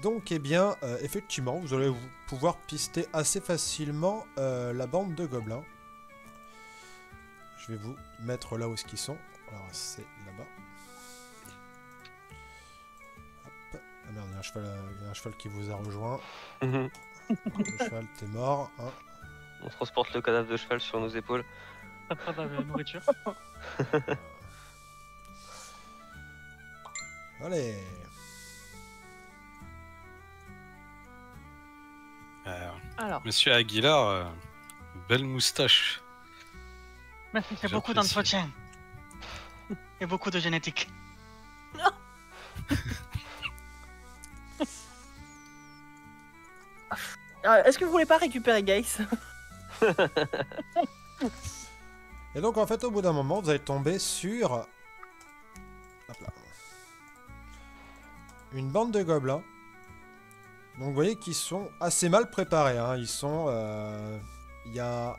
Donc, eh bien, effectivement, vous allez pouvoir pister assez facilement la bande de gobelins. Je vais vous mettre là où ils sont. Alors, c'est là-bas. Hop. Ah merde, il y a un cheval qui vous a rejoint. Le cheval, t'es mort. Hein. On transporte le cadavre de cheval sur nos épaules. Pas de la nourriture. Allez. Alors. Monsieur Aguilar, belle moustache. Merci, il y a beaucoup J'apprécie. d'entretien. Et beaucoup de génétique. Est-ce que vous voulez pas récupérer Gaïs? Et donc, en fait, au bout d'un moment, vous allez tomber sur... Hop là. Une bande de gobelins. Donc, vous voyez qu'ils sont assez mal préparés. Hein. Ils sont... Il y a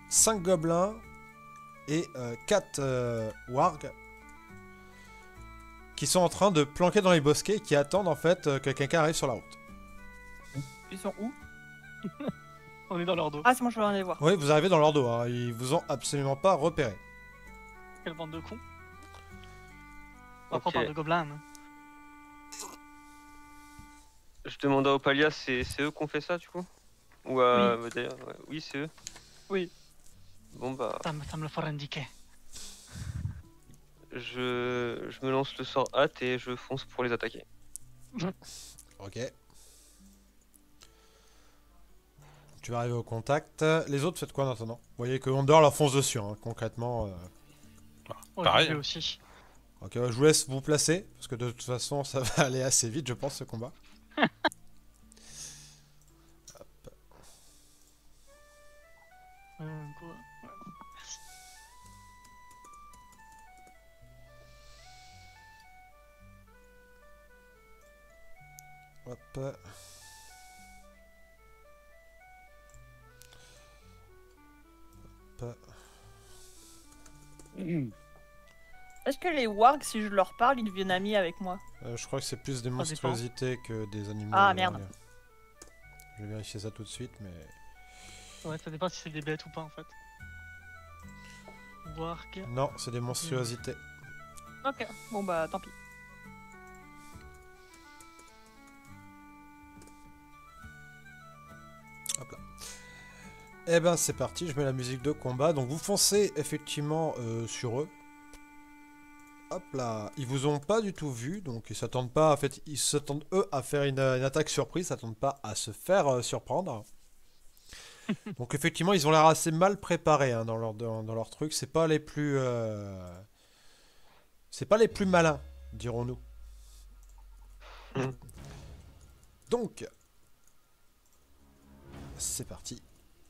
5 gobelins et 4 wargs qui sont en train de planquer dans les bosquets et qui attendent, en fait, que quelqu'un arrive sur la route. Ils sont où? On est dans leur dos. Ah, c'est moi, je vais aller voir. Oui, vous arrivez dans leur dos. Hein. Ils vous ont absolument pas repéré. Quelle bande de cons. Après, on Ok. parle de gobelins. hein. Je demande à Opalia, c'est eux qui ont fait ça du coup? Ou à... D'ailleurs, ouais. Oui, c'est eux. Oui. Bon bah, Ça me le faut indiquer. je me lance le sort hâte et je fonce pour les attaquer. Ok. Tu vas arriver au contact. Les autres, faites quoi en attendant? Vous voyez que Under leur fonce dessus, hein, concrètement. Ouais, Pareil. je vais aussi. Ok, je vous laisse vous placer, parce que de toute façon, ça va aller assez vite, je pense, ce combat. Quoi ouais. Merci. Hop. Hop. Est-ce que les wargs, si je leur parle, ils deviennent amis avec moi? Je crois que c'est plus des dépend. monstruosités que des animaux. Ah, merde. Je vais vérifier ça tout de suite, mais... Ouais, ça dépend si c'est des bêtes ou pas en fait. Warg. Non, c'est des monstruosités. Ok, bon bah tant pis. Hop là. Eh ben c'est parti, je mets la musique de combat. Donc vous foncez effectivement sur eux. Hop là, ils vous ont pas du tout vu, donc ils s'attendent pas, en fait, ils s'attendent eux à faire une attaque surprise, ils s'attendent pas à se faire surprendre. Donc effectivement, ils ont l'air assez mal préparés hein, dans leur truc, c'est pas les plus malins, dirons-nous. Donc c'est parti.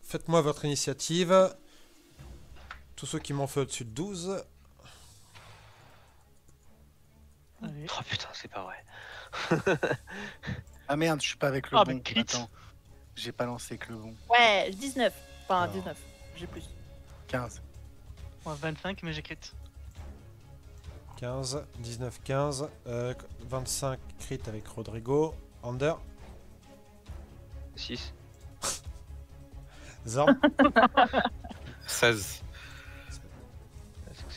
Faites-moi votre initiative. Tous ceux qui m'ont fait au-dessus de 12. Allez. Oh putain, c'est pas vrai. Ah merde, je suis pas avec le Ah, bon. mais crit. Attends, j'ai pas lancé que le bon. Ouais, 19. Enfin, Alors. 19. J'ai plus. 15. Ouais, 25, mais j'écris. 15, 19, 15, 25 crit avec Rodrigo, Under, 6. Zorn, 16.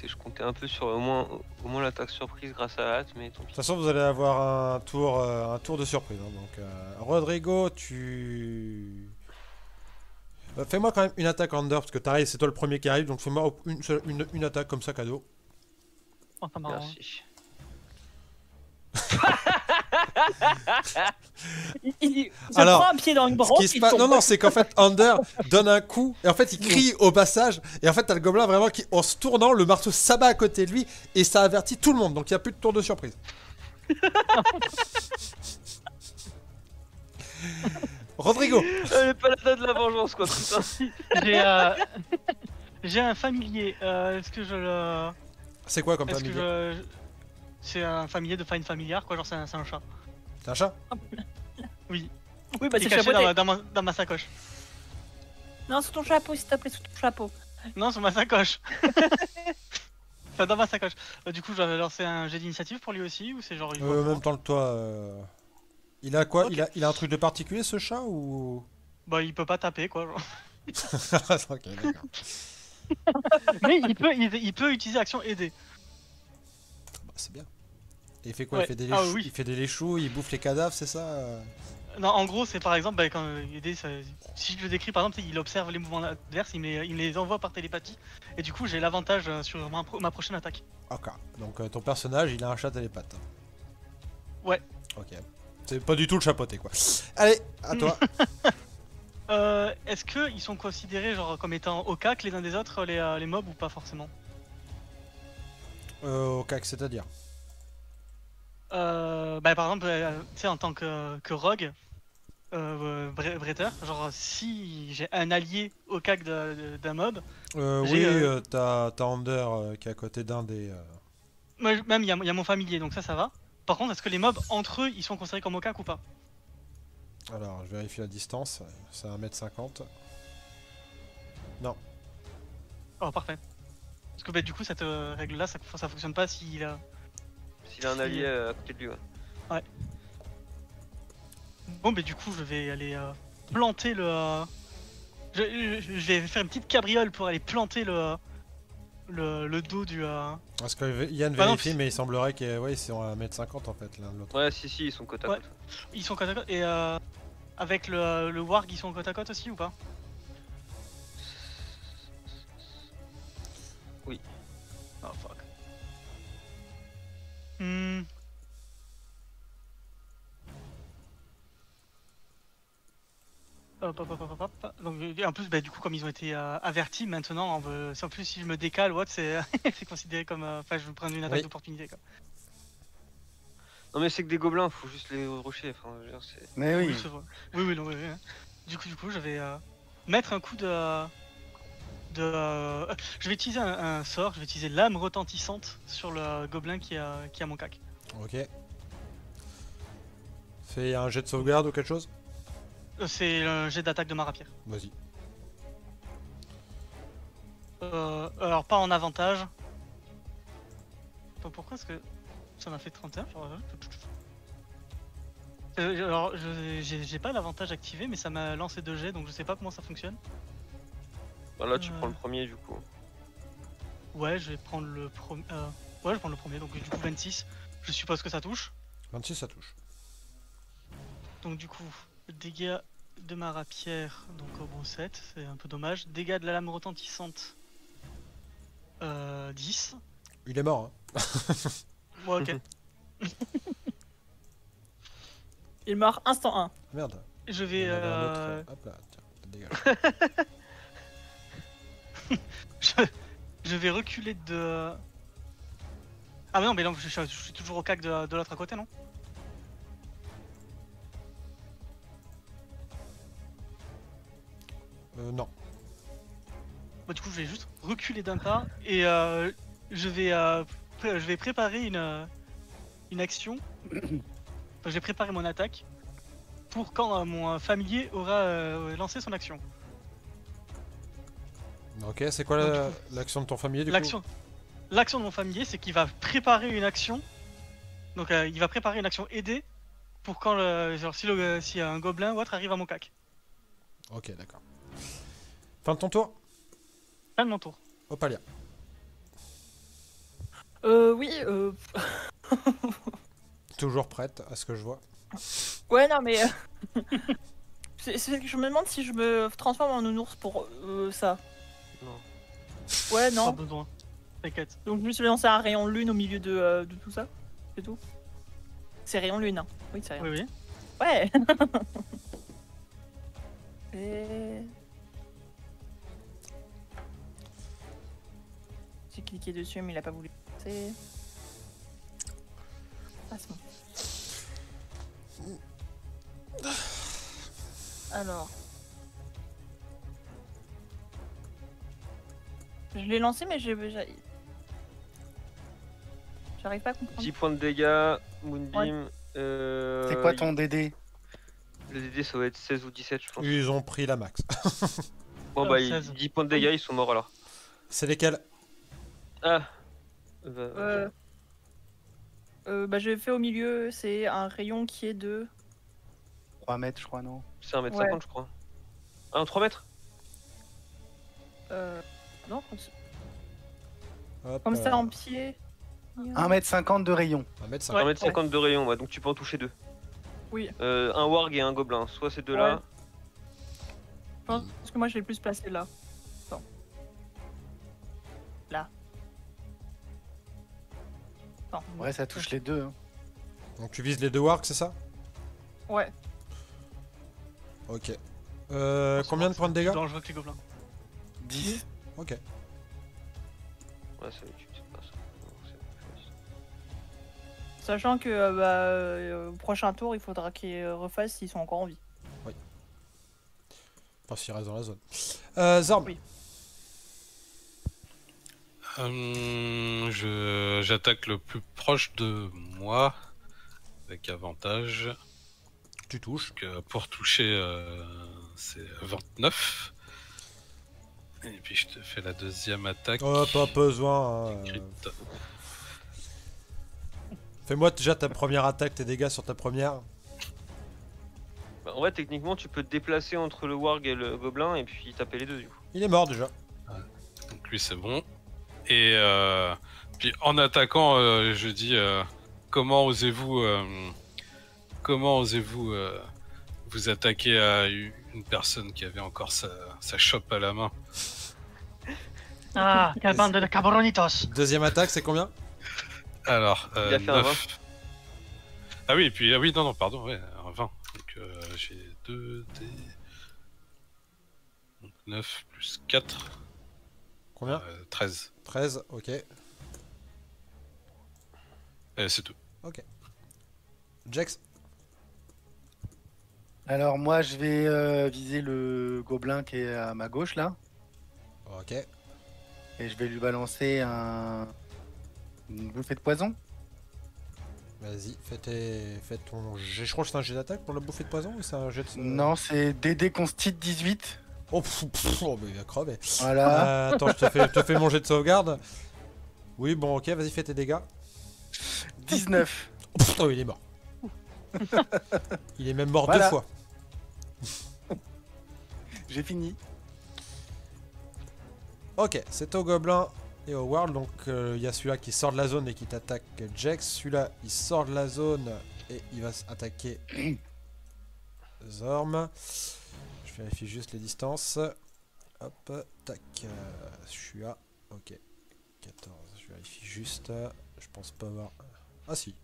Je comptais un peu sur au moins l'attaque surprise grâce à hâte, mais tant De pis. toute façon, vous allez avoir un tour de surprise. Hein, donc, Rodrigo, tu... fais-moi quand même une attaque Under, parce que t'arrives, c'est toi le premier qui arrive, donc fais-moi une attaque comme ça, cadeau. Oh, pas marrant. hein. Merci. Il se Alors, prend un pied dans le Ce branche, qui se il passe... tombe. Non, non, c'est qu'en fait, Under donne un coup, et en fait, il crie au passage, et en fait, t'as le gobelin vraiment qui, en se tournant, le marteau s'abat à côté de lui, et ça avertit tout le monde, donc il n'y a plus de tour de surprise. Rodrigo, Le paladin de la vengeance, quoi, putain. J'ai j'ai un familier. Est-ce que je le. c'est quoi comme Est-ce que familier? je. C'est un familier de Fine Familiar, quoi, genre c'est un chat. C'est un chat? Oui. Oui, bah Il c'est est caché chapeauté. dans ma sacoche. Non, sous ton chapeau, s'il te plaît, sous ton chapeau. Non, sur ma sacoche. Enfin, dans ma sacoche. Du coup, je dois lancer un jet d'initiative pour lui aussi, ou c'est genre. il voit En moi même temps que toi, Il a quoi? Ok. Il a un truc de particulier ce chat ou... Bah, il peut pas taper, quoi. genre. Ok, d'accord. Mais il peut utiliser action aider. Bah, c'est bien. Et il fait quoi? Ouais. Il fait des Ah léchous, oui. il fait des léchous, il bouffe les cadavres, c'est ça? Non, en gros, c'est par exemple, bah, quand aider, si je le décris, par exemple, il observe les mouvements adverses, il me les envoie par télépathie. Et du coup, j'ai l'avantage sur ma prochaine attaque. Ok. Donc ton personnage, il a un chat télépathe. Ouais. Ok. C'est pas du tout le chapeauté, quoi. Allez, à toi. Est-ce qu'ils sont considérés genre comme étant au cac les uns des autres, les mobs, ou pas forcément? Ok, c'est-à-dire? Bah, par exemple, tu sais, en tant que rogue, bretter, genre si j'ai un allié au cac d'un mob, Oui, J'ai, t'as Under qui est à côté d'un des... même il y a mon familier, donc ça va. Par contre, est-ce que les mobs entre eux ils sont considérés comme au cac ou pas? Alors, je vérifie la distance. C'est 1m50. Oh, parfait. Parce que bah, du coup, cette règle-là, ça fonctionne pas s'il a. S'il a un allié à côté de lui, ouais. Bon, mais du coup, je vais aller planter le. Je vais faire une petite cabriole pour aller planter le dos du. Parce que Yann Bah non, vérifie, puis- mais il semblerait qu'ils ouais, ils sont à 1m50 en fait, l'un de l'autre. Ouais, si, ils sont côte à Ouais. côte. Ils sont côte à côte. Et avec le warg, ils sont côte à côte aussi ou pas? Oui. Oh fuck. Hmm. Hop. Donc, en plus, bah, du coup, comme ils ont été avertis, maintenant, en plus, si je me décale, what, c'est c'est considéré comme. Enfin, je vais prendre une attaque Oui. d'opportunité, quoi. Non, mais c'est que des gobelins, faut juste les rusher. Enfin, je veux dire, c'est. Mais oui. C'est vrai. Oui, non, oui. Du coup, je vais mettre un coup je vais utiliser un sort, je vais utiliser l'âme retentissante sur le gobelin qui a mon cac. Ok. Fais un jet de sauvegarde ou quelque chose? C'est un jet d'attaque de ma rapière. Vas-y. Alors, pas en avantage. Attends, pourquoi est-ce que ça m'a fait 31 genre, alors, j'ai pas l'avantage activé, mais ça m'a lancé 2 jets, donc je sais pas comment ça fonctionne. Bah, là, tu prends le premier, du coup. Ouais, je vais prendre le premier. Ouais, je vais prendre le premier, donc du coup 26. Je suppose que ça touche. 26, ça touche. Donc du coup, dégâts de ma rapière, donc au bon 7, c'est un peu dommage. Dégâts de la lame retentissante, 10. Il est mort, hein. Ouais, ok. Il meurt instant 1. Merde. Je Il vais. y en avait un autre. Hop là, tiens, dégage. je vais reculer de. Ah, mais non, mais non, je suis toujours au cac de l'autre à côté, non? Non. Bah, du coup, je vais juste reculer d'un pas et je vais préparer une action. Enfin, je vais préparer mon attaque pour quand mon familier aura lancé son action. Ok, c'est quoi Donc, l'action de ton familier du coup? L'action de mon familier, c'est qu'il va préparer une action. Donc, il va préparer une action aidée pour quand genre si un gobelin ou autre arrive à mon cac. Ok, d'accord. Fin de ton tour? Fin de mon tour. Opalia. Oui, Toujours prête à ce que je vois. ouais, non, mais. C'est que je me demande si je me transforme en nounours pour ça. Non. Ouais, Pas non. besoin. T'inquiète. Donc je me suis lancé un rayon de lune au milieu de tout ça. C'est tout. C'est rayon de lune, hein. Oui, c'est rayon. Oui. Ouais. Et... J'ai cliqué dessus, mais il a pas voulu. C'est. Ah, c'est bon. Alors. Je l'ai lancé, mais j'arrive pas à comprendre. 10 points de dégâts, Moonbeam. C'est quoi ton DD? Le DD, ça va être 16 ou 17, je pense. Ils ont pris la max. Bon, bah, 16. 10 points de dégâts, ils sont morts alors. C'est lesquels? Ah Bah, je fais au milieu, c'est un rayon qui est de 3 mètres, je crois, non? C'est 1m50, Ouais. je crois. Ah, 3 mètres? Non, Hop, comme ça en pied. 1m50 de rayon. 1m50. Ouais. 1m50 de rayon, ouais, donc tu peux en toucher 2. Oui. Un warg et un gobelin. Soit ces deux-là. Ouais. Je pense que moi je vais plus placer là. Attends. Là. Attends. Ouais, ça touche les deux. Hein. Donc tu vises les deux wargs, c'est ça? Ouais. Ok. Combien de points de dégâts? Dangereux avec les gobelins. 10. Ok. Ouais, ça c'est pas ça. Non, c'est- Sachant que au prochain tour, il faudra qu'ils refassent s'ils sont encore en vie. Pas s'il reste dans la zone. Zorm. Oui. J'attaque le plus proche de moi avec avantage. Tu touches. Donc, pour toucher, c'est 29. Et puis je te fais la deuxième attaque. Oh, pas besoin. Hein. Crit. Fais-moi déjà ta première attaque, tes dégâts sur ta première. Bah, en vrai, techniquement, tu peux te déplacer entre le warg et le gobelin et puis taper les deux du coup. Il est mort déjà. Donc lui c'est bon. Et puis en attaquant, je dis comment osez-vous vous attaquer à une personne qui avait encore sa chope à la main. Ah, quelle bande de cabronitos. Deuxième attaque, c'est combien? Alors, Il a fait un 9. Ah oui, et puis ah oui, non, pardon, ouais, un 20. Donc j'ai 2 des. Donc 9 plus 4, Combien? 13. 13, ok. C'est tout. Jax. Alors moi, je vais viser le gobelin qui est à ma gauche, là. Ok. Et je vais lui balancer une bouffée de poison. Vas-y, fais ton jet. Je crois que c'est un jet d'attaque pour la bouffée de poison ou c'est un jet de... Non, c'est DD Consti 18. Oh, oh, mais il va crever. Voilà. Attends, je te fais mon jet de sauvegarde. Oui, bon, ok, vas-y, fais tes dégâts. 19. Oh, il est mort. Il est même mort Voilà. 2 fois. J'ai fini. Ok, c'est au gobelin et au warg. Donc il y a celui-là qui sort de la zone et qui t'attaque Jax. Celui-là, il sort de la zone et il va attaquer Zorm. Je vérifie juste les distances. Hop, tac. Je suis à... Ok. 14. Je vérifie juste. Je pense pas avoir... Ah si.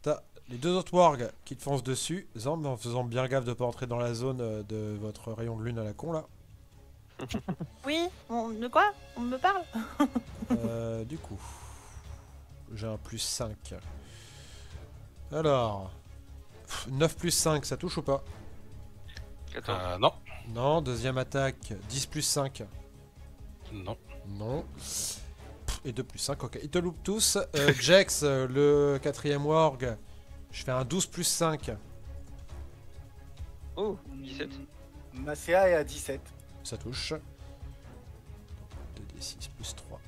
T'as les deux autres wargs qui te foncent dessus. Zorm, en faisant bien gaffe de pas entrer dans la zone de votre rayon de lune à la con là. Oui, de quoi? On me parle? Du coup, j'ai un plus 5. Alors, 9 plus 5, ça touche ou pas? 14. Non, Non, deuxième attaque, 10 plus 5. non. Non. Et 2 plus 5, ok. Ils te loupent tous. Jax, le quatrième warg, je fais un 12 plus 5. Oh, 17. Ma CA est à 17. Ça touche. 2d6 plus 3.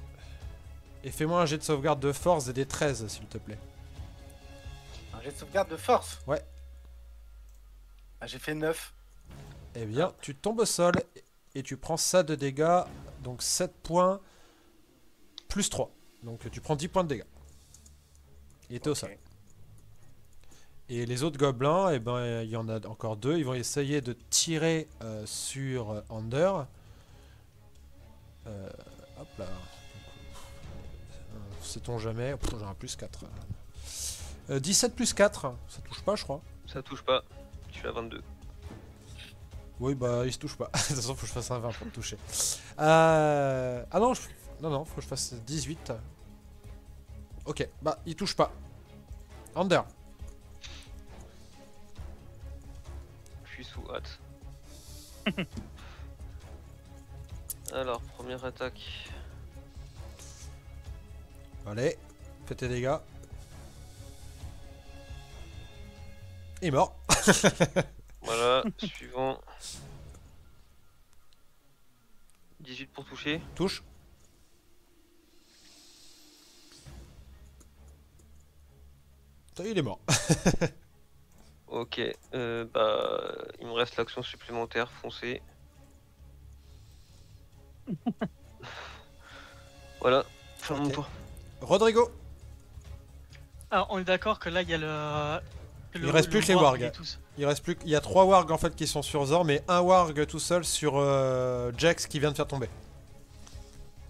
Et fais-moi un jet de sauvegarde de force et des 13, s'il te plaît. Un jet de sauvegarde de force. Ouais. Ah, j'ai fait 9. Eh bien, tu tombes au sol et tu prends ça de dégâts. Donc 7 points plus 3. Donc tu prends 10 points de dégâts. Il était au sol. Et les autres gobelins, eh ben, il y en a encore 2. Ils vont essayer de tirer sur Under. Hop là. Sait-on jamais. J'ai un plus 4. 17 plus 4. Ça touche pas, je crois. Ça touche pas. Je suis à 22. Oui, bah, il se touche pas. De toute façon, faut que je fasse un 20 pour le toucher. Ah non, non, faut que je fasse 18. Ok, bah, il touche pas. Under. Je suis sous hâte. Alors, première attaque. Allez, fais tes dégâts. Il est mort. Voilà, suivant. 18 pour toucher. Touche. Putain, il est mort. Ok, bah il me reste l'action supplémentaire, foncé. Voilà, fin de mon Ok. tour. Rodrigo. Alors, on est d'accord que là, il y a le. Il reste plus que les wargs. il est tous- Il y a 3 wargs en fait qui sont sur Zor, mais un warg tout seul sur Jax qui vient de faire tomber.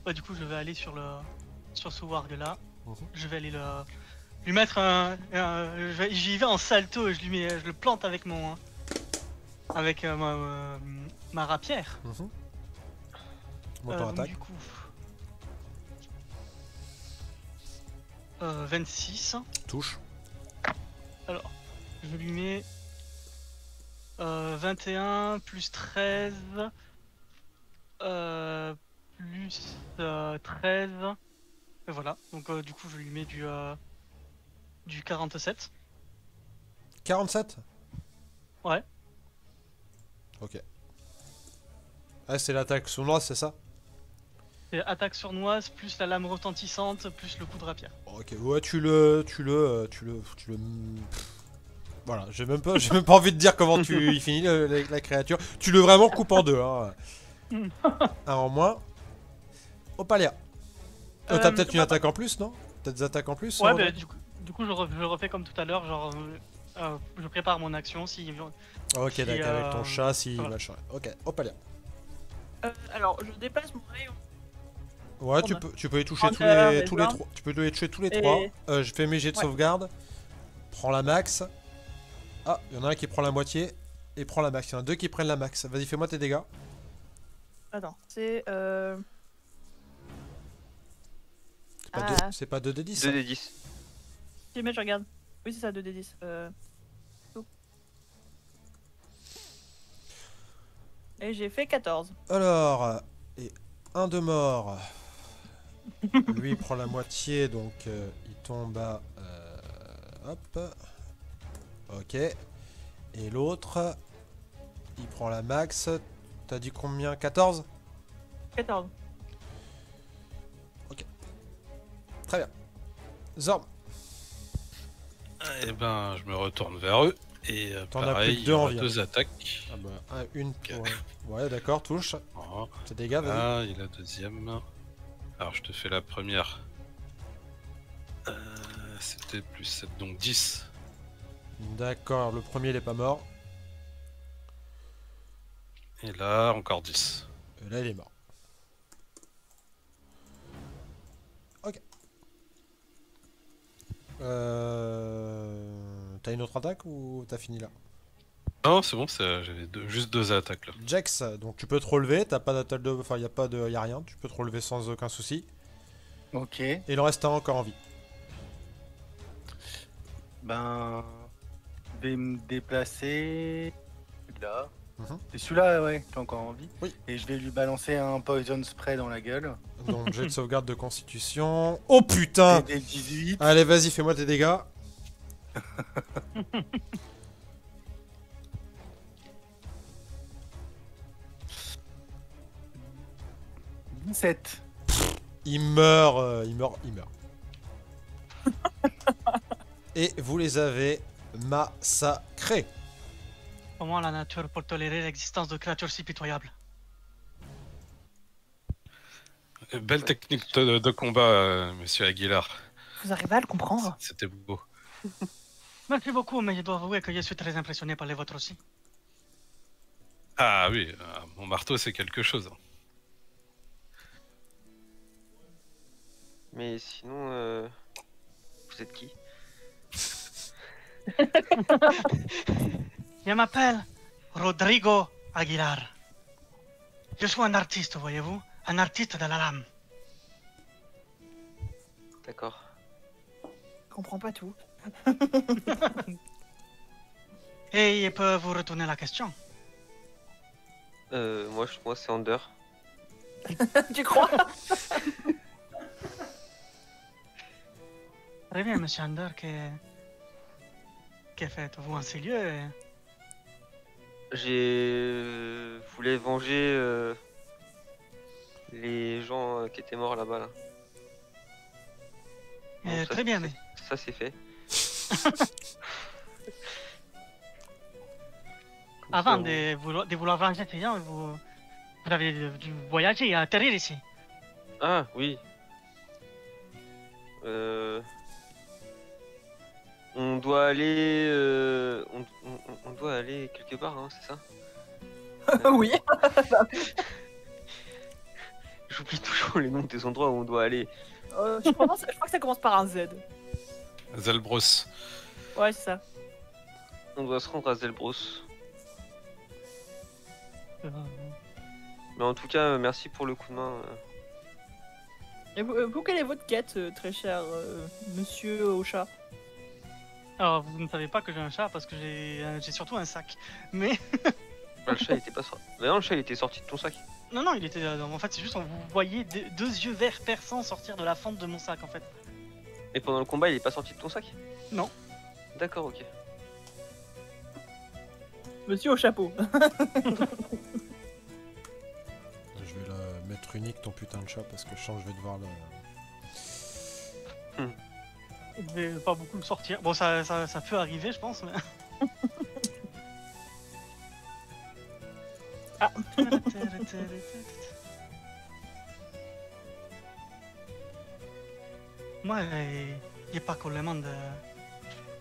Ouais, du coup, je vais aller sur ce warg là. Mhm. Je vais aller lui mettre j'y vais en salto et je le plante avec ma rapière. Bon, Donc, attaque. du coup, 26. Touche. Alors, je lui mets 21 plus 13 plus 13. Et voilà, donc du coup je lui mets du 47. 47. Ouais. Ok. Ah, c'est l'attaque sournoise, c'est ça? Et attaque sournoise plus la lame retentissante plus le coup de rapière. Ok, ouais, Voilà, j'ai même pas envie de dire comment il finit la créature. Tu le vraiment coupes en deux, hein. Un en moins. Opalia. T'as peut-être une attaque en plus, non? T'as des attaques en plus? Ouais, Rodrigo bah du coup je refais comme tout à l'heure, genre je prépare mon action si. Ok, si, d'accord, avec ton chat, si voilà. machin. Ok, Opalia. Alors, je déplace mon rayon. Ouais, Oh, tu peux les toucher tous Hunter, les les armes. trois. Tu peux les tuer tous les Et- trois. Je fais mes jets de Ouais. sauvegarde. Prends la max. Ah, il y en a un qui prend la moitié et prend la max. Il y en a deux qui prennent la max. Vas-y, fais-moi tes dégâts. Attends, c'est. C'est pas, Ah. c'est pas 2d10. 2d10. Si, mais je regarde. Oui, c'est ça, 2d10. Tout. Et j'ai fait 14. Alors, et un de mort. Lui il prend la moitié, donc il tombe à... hop. Ok. Et l'autre, il prend la max. T'as dit combien? 14? 14. Très bien. Zorm, Et ben, je me retourne vers eux. Et T'en as pareil, plus que il deux y en aura vie, hein. 2 attaques. ah bah, une Ok. pour... Ouais, d'accord, touche. Voilà. Tes dégâts, vas-y. Ah, et la deuxième. Alors, je te fais la première. C'était plus 7, donc 10. D'accord, le premier il est pas mort. Et là, encore 10. Et là il est mort. Ok. T'as une autre attaque ou t'as fini là? Non, c'est bon, j'avais juste 2 attaques là. Jax, donc tu peux te relever, t'as pas d'attaque de... Enfin, y a rien, tu peux te relever sans aucun souci. Ok. Et il en reste un encore en vie. Ben. Je vais me déplacer. Là. Mhm. Et celui-là, ouais, qui est encore en vie. Oui. Et je vais lui balancer un poison spray dans la gueule. Donc jet de sauvegarde de constitution. Oh putain! Et des 18. Allez, vas-y, fais-moi tes dégâts. Il meurt, il meurt. Et vous les avez massacrés. Comment la nature peut tolérer l'existence de créatures si pitoyables? Belle technique de combat, monsieur Aguilar. Vous arrivez à le comprendre? C'était beau. Merci beaucoup, mais je dois avouer que je suis très impressionné par les vôtres aussi. Ah oui, mon marteau c'est quelque chose. Mais sinon, vous êtes qui? Je m'appelle Rodrigo Aguilar. Je suis un artiste, voyez-vous, un artiste de la lame. D'accord. Je comprends pas tout. Et je peux vous retourner la question. Moi c'est Under. Tu crois? Très bien, monsieur Ander, que faites-vous en ces lieux? J'ai voulu venger les gens qui étaient morts là-bas là. Bon, ça, Très bien, mais Ça c'est fait. Avant Bon. de vouloir venger ces gens, vous avez dû voyager et atterrir ici. Ah, oui. On doit aller... on doit aller quelque part, hein, c'est ça? Oui. J'oublie toujours les noms des endroits où on doit aller. Je crois que ça commence par un Z. Zelbros. Ouais, c'est ça. On doit se rendre à Zelbros. Mais en tout cas, merci pour le coup de main. Et vous, quelle est votre quête, très cher monsieur au chat? Alors, vous ne savez pas que j'ai un chat parce que j'ai surtout un sac. Mais Ah, le chat il était pas sorti. Mais non, le chat il était sorti de ton sac. non, il était. En fait, c'est juste on vous voyez deux yeux verts perçants sortir de la fente de mon sac en fait. Et pendant le combat, il est pas sorti de ton sac? Non. D'accord, ok. Monsieur au chapeau. Je vais la mettre unique ton putain de chat parce que je sens que je vais devoir le... Il devait pas beaucoup me sortir. Bon, ça peut arriver, je pense. Mais... Ah. Moi, il n'y a pas que le monde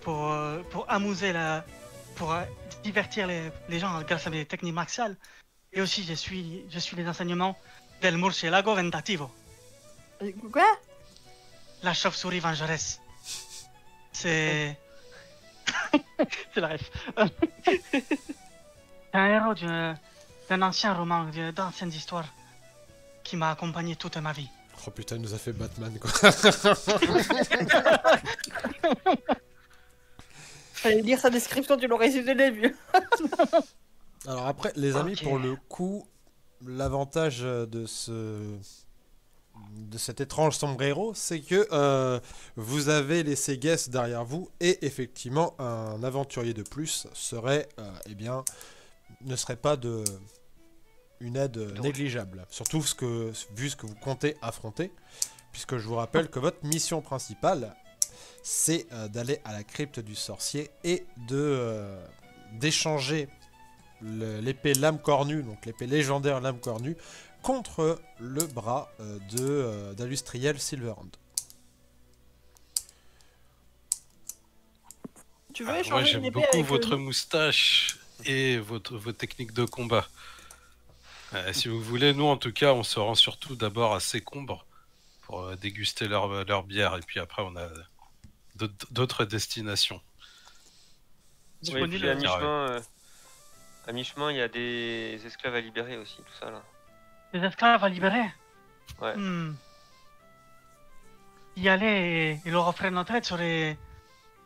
pour amuser pour divertir les gens grâce à mes techniques martiales. Et aussi, je suis les enseignements del murciélago ventativo, Quoi? la chauve-souris vengeresse. C'est c'est la ref. C'est un héros d'un ancien roman, d'anciennes histoires qui m'a accompagné toute ma vie. Oh putain, il nous a fait Batman quoi. Fallait lire sa description, tu l'aurais su dès le début. Alors après, les amis, Ok. pour le coup, l'avantage de cet étrange sombrero, c'est que vous avez laissé Guess derrière vous et effectivement un aventurier de plus serait, ne serait pas une aide négligeable. Surtout vu ce que vous comptez affronter, puisque je vous rappelle que votre mission principale, c'est d'aller à la crypte du sorcier et d'échanger l'épée lame cornue, donc l'épée légendaire lame cornue, contre le bras d'Alustriel Silverhand. Tu veux Moi, échanger j'aime une épée beaucoup avec votre moustache et vos techniques de combat. Si vous voulez, nous, en tout cas, on se rend surtout d'abord à Sécombre pour déguster leur bière. Et puis après, on a d'autres destinations. Oui, et Disponible. puis à mi-chemin, il y a des esclaves à libérer aussi, tout ça là. Les esclaves à libérer. Ouais. Y aller et leur offrir notre aide serait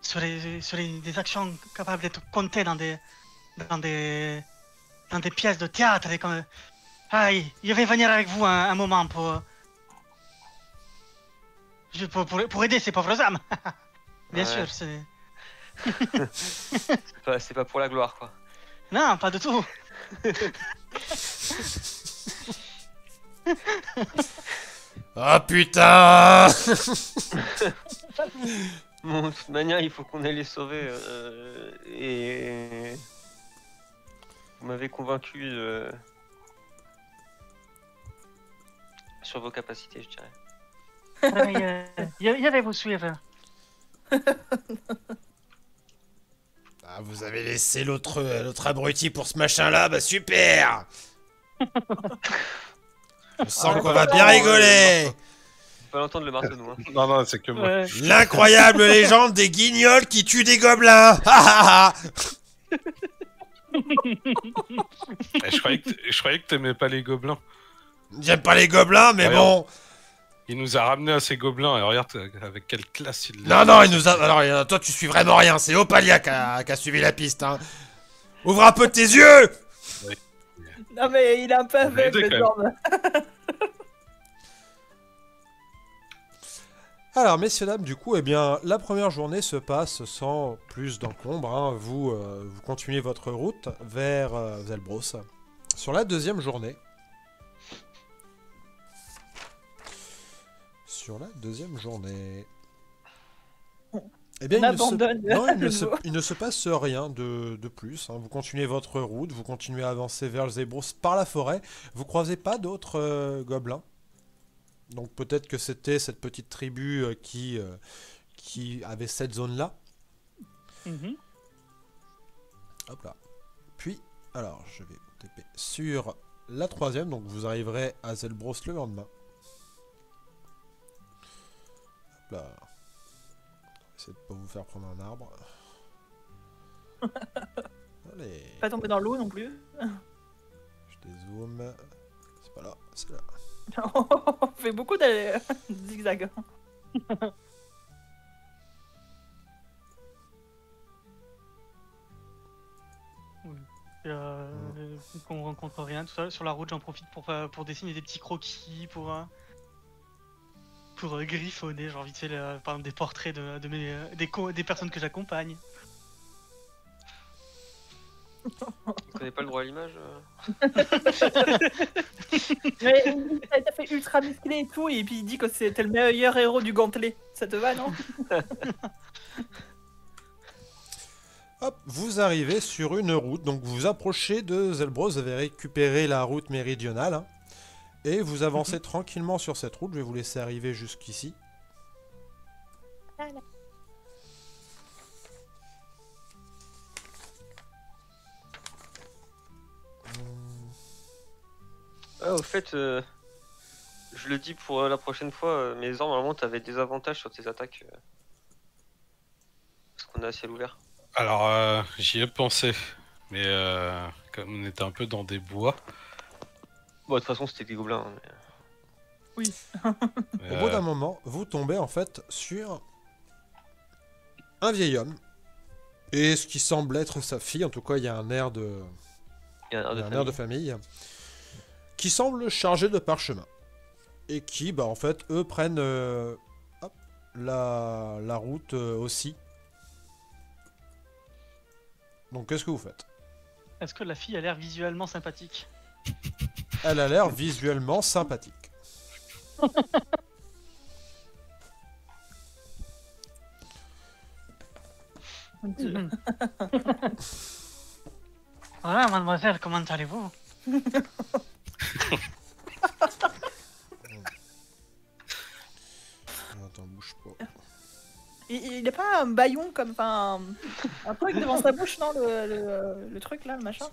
des actions capables d'être comptées dans des pièces de théâtre. Et comme... Aïe, je vais venir avec vous un moment pour aider ces pauvres âmes. Bien Ouais. sûr, c'est... C'est pas pour la gloire quoi. Non, pas du tout. Ah putain. Bon, de toute manière, il faut qu'on aille les sauver. Et vous m'avez convaincu sur vos capacités, je dirais. Je vais vous suivre. Ah, vous avez laissé l'autre abruti pour ce machin-là, bah super. Je sens qu'on va bien rigoler. Faut pas l'entendre le marteau, nous. Hein. Non, c'est que moi. Ouais. L'incroyable légende des guignols qui tuent des gobelins. Je croyais que t'aimais pas les gobelins. J'aime pas les gobelins, mais bon. Il nous a ramené à ces gobelins et regarde avec quelle classe il Non, il nous a... Alors, toi, tu suis vraiment rien. C'est Opalia qui a suivi la piste, hein. Ouvre un peu tes yeux. Non mais il est un peu On l'a aidé, aveugle, quand Zorn. Alors, messieurs, dames, du coup, eh bien, la première journée se passe sans plus d'encombre, hein. Vous continuez votre route vers Zelbros. Sur la deuxième journée... Eh bien, On abandonne non, le nouveau. il ne se passe rien de plus, hein. Vous continuez votre route, vous continuez à avancer vers Zébros par la forêt. Vous croisez pas d'autres gobelins. Donc peut-être que c'était cette petite tribu qui avait cette zone-là. Mhm. Hop là. Puis, alors, je vais taper sur la troisième, donc vous arriverez à Zelbros le lendemain. Hop là. Essayez de pas vous faire prendre un arbre. Allez. Pas tomber dans l'eau non plus. Je dézoome. C'est pas là, c'est là. On fait beaucoup de zigzags. Qu'on rencontre rien, tout ça. Sur la route, j'en profite pour dessiner des petits croquis, pour griffonner, genre vite fait, par exemple, des portraits des personnes que j'accompagne. Tu connais pas le droit à l'image Mais t'as fait ultra musclé et tout, et puis il dit que c'était le meilleur héros du gantelet. Ça te va, non? Hop, vous arrivez sur une route, donc vous vous approchez de Zelbros, vous avez récupéré la route méridionale, hein, et vous avancez tranquillement sur cette route, je vais vous laisser arriver jusqu'ici. Ah, au fait, je le dis pour la prochaine fois, mes armes, normalement, t'avais des avantages sur tes attaques. Parce qu'on est à ciel ouvert. Alors, j'y ai pensé, mais comme on était un peu dans des bois. Bon, de toute façon, c'était des gobelins. Hein, mais... Au bout d'un moment, vous tombez en fait sur un vieil homme, et ce qui semble être sa fille, en tout cas il y a un air de, Il y a un il y a air un de air de famille. famille, qui semble chargé de parchemin. Et qui, bah en fait, eux prennent hop, la route aussi. Donc qu'est-ce que vous faites? Est-ce que la fille a l'air visuellement sympathique? Elle a l'air visuellement sympathique. Voilà, mademoiselle, comment allez-vous? Attends, bouge pas. Il a pas un baillon comme, enfin, un truc devant sa bouche, non, le truc là, le machin.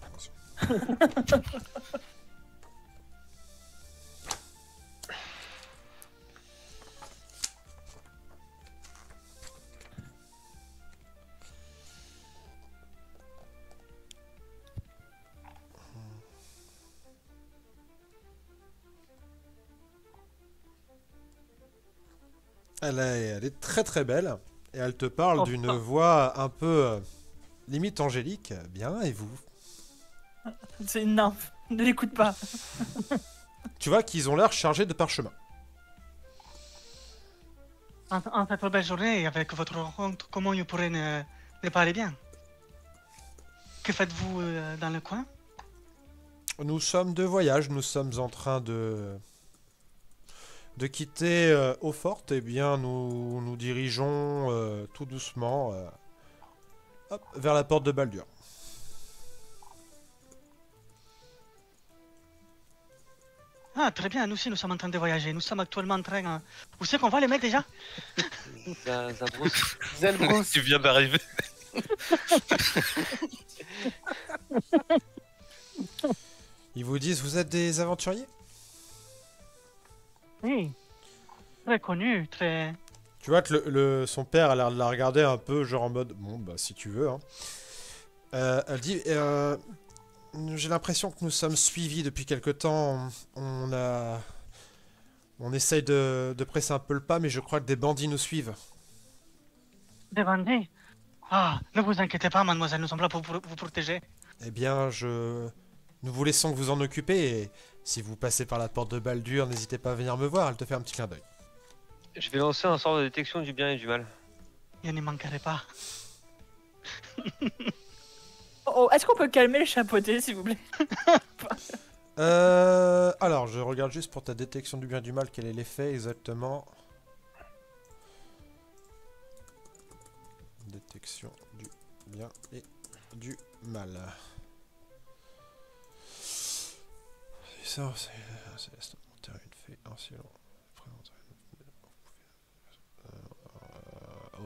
Elle est très très belle. Et elle te parle Oh, d'une putain. voix un peu limite angélique. Bien, et vous? C'est une nymphe, ne l'écoute pas. Tu vois qu'ils ont l'air chargés de parchemin. En cette belle journée, avec votre rencontre, comment je pourrais ne pas aller bien? Que faites-vous dans le coin? Nous sommes de voyage, nous sommes en train de quitter Eaufort. Eh bien, nous nous dirigeons tout doucement hop, vers la porte de Baldur. Ah, très bien, nous aussi, nous sommes en train de voyager. Nous sommes actuellement en train... Où c'est qu'on va les mettre déjà? Zabros. Zelbros. Tu viens d'arriver. Ils vous disent, vous êtes des aventuriers? Oui. Très connu, très... Tu vois que son père a l'air de la regarder un peu, genre en mode, bon, bah si tu veux. Hein. Elle dit, j'ai l'impression que nous sommes suivis depuis quelque temps. On essaye de presser un peu le pas, mais je crois que des bandits nous suivent. Des bandits? Ah, ne vous inquiétez pas, mademoiselle, nous sommes là pour vous protéger. Eh bien, nous vous laissons vous en occuper, et si vous passez par la porte de Baldur, n'hésitez pas à venir me voir, elle te fait un petit clin d'œil. Je vais lancer un sort de détection du bien et du mal. Il n'y manquerait pas. Oh, est-ce qu'on peut calmer le chapeauté, s'il vous plaît? Alors, je regarde juste pour ta détection du bien et du mal, quel est l'effet exactement. bien et du mal. Et ça, c'est une fée, un ciel.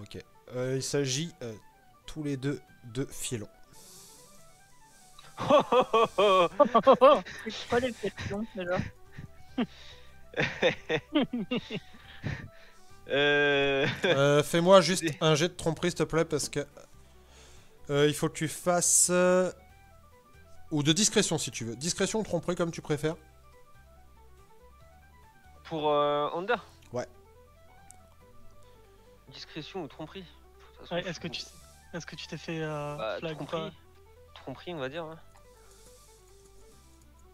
Ok. Il s'agit tous les deux de Fielon. C'est quoi les questions déjà? Fais-moi juste un jet de tromperie s'il te plaît parce que il faut que tu fasses ou de discrétion si tu veux. Discrétion ou tromperie comme tu préfères. Pour Honda. Ouais. Discrétion ou tromperie. De toute façon, Ouais, je est-ce que tu t'es fait Bah, flag ou tromperie. pas? Tromperie, on va dire. Ouais.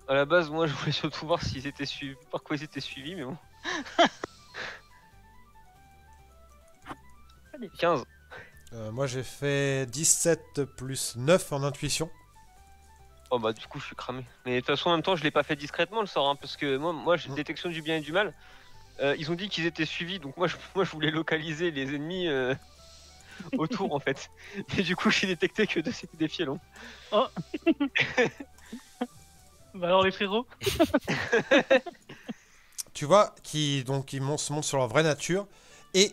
À la base, moi, je voulais surtout voir s'ils étaient suivis, par quoi ils étaient suivis, mais bon. 15. Moi j'ai fait 17 plus 9 en intuition. Oh bah du coup je suis cramé. Mais de toute façon en même temps je l'ai pas fait discrètement le sort hein, parce que moi j'ai détection du bien et du mal. Ils ont dit qu'ils étaient suivis donc moi je voulais localiser les ennemis autour en fait. Et du coup j'ai détecté que c'était des fielons. Oh. Bah alors les frérots. Tu vois qui donc ils se montrent sur leur vraie nature et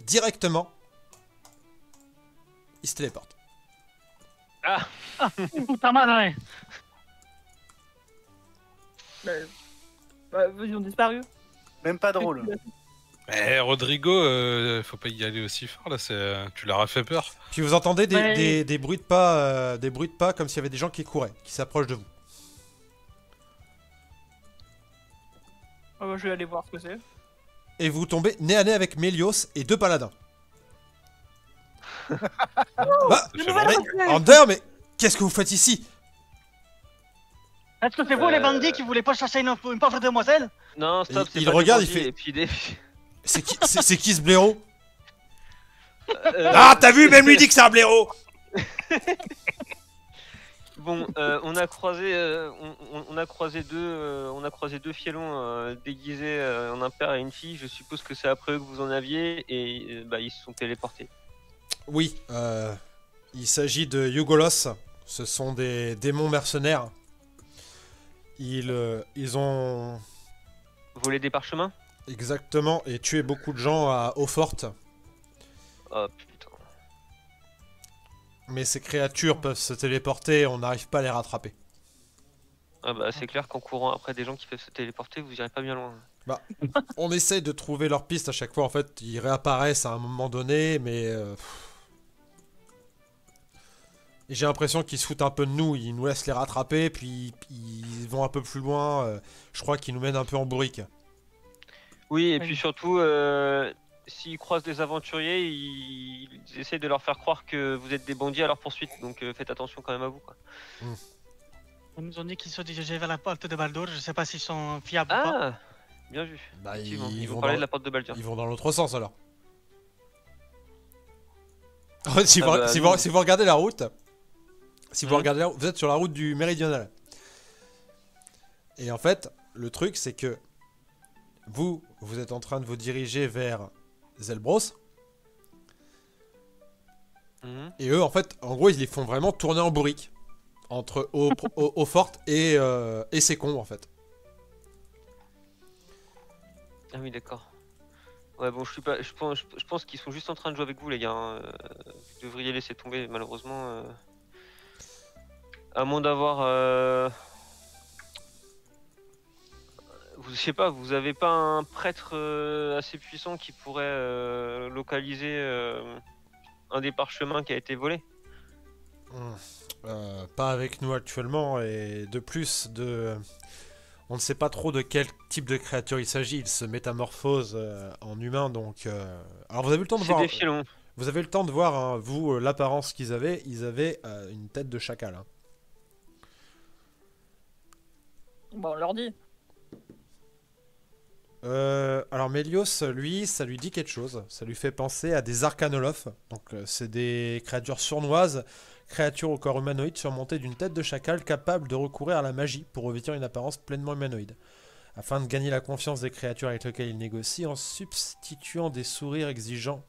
directement ils se téléportent. Ah Putain madre. Bah, ils ont disparu. Même pas drôle. Eh, Rodrigo, faut pas y aller aussi fort là, tu leur as fait peur. Puis vous entendez Ouais. des bruits de pas comme s'il y avait des gens qui couraient, qui s'approchent de vous. Ah bah, je vais aller voir ce que c'est. Et vous tombez nez à nez avec Mélios et deux paladins. Bah, Ça fait nouvelle longtemps. recrue. Ander, mais qu'est-ce que vous faites ici? Est-ce que c'est vous les bandits qui voulaient pas chercher une pauvre demoiselle? non stop, c'est Il pas des regarde, il bandits, fait- et puis des... C'est qui ce blaireau? Euh, Ah, t'as vu, même lui dit que c'est un blaireau! Bon, on a croisé, on a croisé deux fielons déguisés en un père et une fille. Je suppose que c'est après eux que vous en aviez et bah ils se sont téléportés. Oui, il s'agit de Yugolos. Ce sont des démons mercenaires. Ils ont Voler des parchemins? exactement et tué beaucoup de gens à Eau-Forte. Oh putain. Mais ces créatures peuvent se téléporter, on n'arrive pas à les rattraper. Ah bah c'est clair qu'en courant après des gens qui peuvent se téléporter, vous irez pas bien loin. On essaye de trouver leur piste à chaque fois. En fait, ils réapparaissent à un moment donné, mais et j'ai l'impression qu'ils se foutent un peu de nous. Ils nous laissent les rattraper, puis ils vont un peu plus loin. Je crois qu'ils nous mènent un peu en bourrique. Oui, et Oui. puis surtout, s'ils croisent des aventuriers, ils essaient de leur faire croire que vous êtes des bandits à leur poursuite. Donc faites attention quand même à vous quoi. Ils nous ont dit qu'ils se dirigeaient vers la porte de Baldur. Je sais pas s'ils sont fiables ou pas. Ah, bien vu. Bah, Effectivement, ils ils vont vont parler dans- de la porte de Baldur. Ils vont dans l'autre sens alors. si, Ah vous, bah, si nous- vous- si vous regardez la route, si vous Mhm. regardez vous êtes sur la route du méridional. Et en fait, le truc c'est que vous êtes en train de vous diriger vers Zelbros. Mhm. Et eux, en fait, en gros, ils les font vraiment tourner en bourrique. Entre Eau-Forte et Sécombe, en fait. Ah oui, d'accord. Ouais, bon, je pense qu'ils sont juste en train de jouer avec vous, les gars. Hein. Vous devriez laisser tomber, malheureusement. À moins d'avoir. Je sais pas, vous avez pas un prêtre assez puissant qui pourrait localiser un des parchemins qui a été volé? Pas avec nous actuellement. Et de plus, on ne sait pas trop de quel type de créature il s'agit. Il se métamorphose en humain, donc... Alors, vous avez eu le temps de C'est voir... des filons. Vous avez le temps de voir, hein, vous, l'apparence qu'ils avaient. Ils avaient une tête de chacal. Hein. Bon, on leur dit. Alors Mélios, lui, ça lui dit quelque chose. Ça lui fait penser à des arcanolophes. Donc c'est des créatures sournoises, créatures au corps humanoïde surmontées d'une tête de chacal capable de recourir à la magie pour revêtir une apparence pleinement humanoïde. Afin de gagner la confiance des créatures avec lesquelles il négocie en substituant des sourires exigeants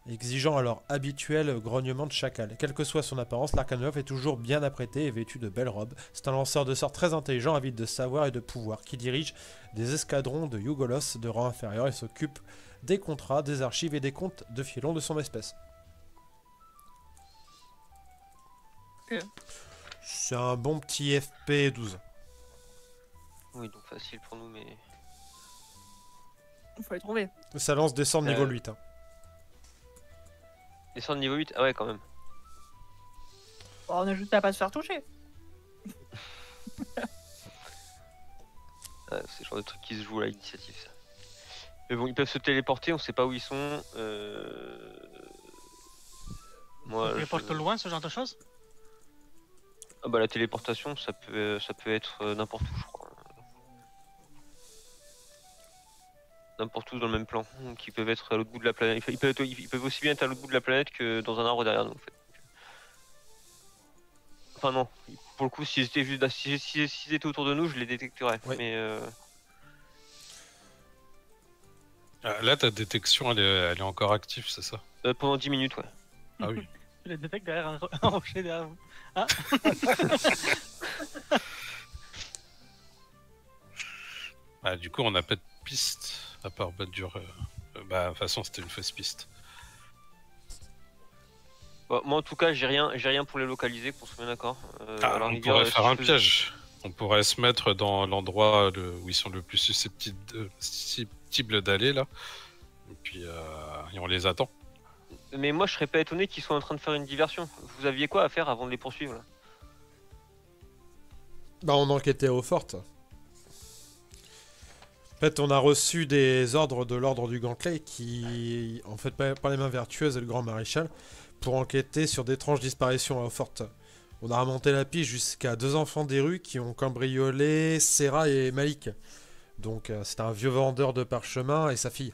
exigeant à leur habituel grognement de chacal. Quelle que soit son apparence, l'Arcanum est toujours bien apprêté et vêtu de belles robes. C'est un lanceur de sorts très intelligent, avide de savoir et de pouvoir, qui dirige des escadrons de Yugolos de rang inférieur et s'occupe des contrats, des archives et des comptes de filons de son espèce. C'est un bon petit FP12. Oui, donc facile pour nous, mais. Il faut les trouver. Ça lance des sorts de niveau 8. Hein. Descendre niveau 8, ah ouais, quand même. Bon, on a juste à pas se faire toucher. Ouais, c'est le genre de truc qui se joue à l'initiative, ça. Mais bon, ils peuvent se téléporter, on sait pas où ils sont. Moi, On téléporte loin, ce genre de choses. Ah bah la téléportation, ça peut être n'importe où, je crois. N'importe où dans le même plan. Donc ils peuvent être à l'autre bout de la planète. Ils peuvent aussi bien être à l'autre bout de la planète que dans un arbre derrière nous, en fait. Enfin non, pour le coup, s'ils étaient juste, s'ils étaient autour de nous, je les détecterais. Oui. Mais Là, ta détection, elle est encore active, c'est ça? pendant 10 minutes, ouais. Ah oui. Je les détecte derrière un rocher derrière vous. Ah. Ah, du coup, on n'a pas de piste, à part Badur. Bah, de toute façon, c'était une fausse piste. Bon, moi en tout cas, j'ai rien pour les localiser, qu'on soit bien d'accord. à la On rigueur, pourrait si faire je un faisais- piège. On pourrait se mettre dans l'endroit où ils sont le plus susceptibles d'aller, là. Et puis, et on les attend. Mais moi, je serais pas étonné qu'ils soient en train de faire une diversion. Vous aviez quoi à faire avant de les poursuivre là? Bah, on enquêtait au fort. En fait, on a reçu des ordres de l'ordre du Gantley qui, en fait, par les mains vertueuses et le grand maréchal, pour enquêter sur d'étranges disparitions à Hautfort. On a remonté la piste jusqu'à 2 enfants des rues qui ont cambriolé Serra et Malik. Donc, c'était un vieux vendeur de parchemin et sa fille.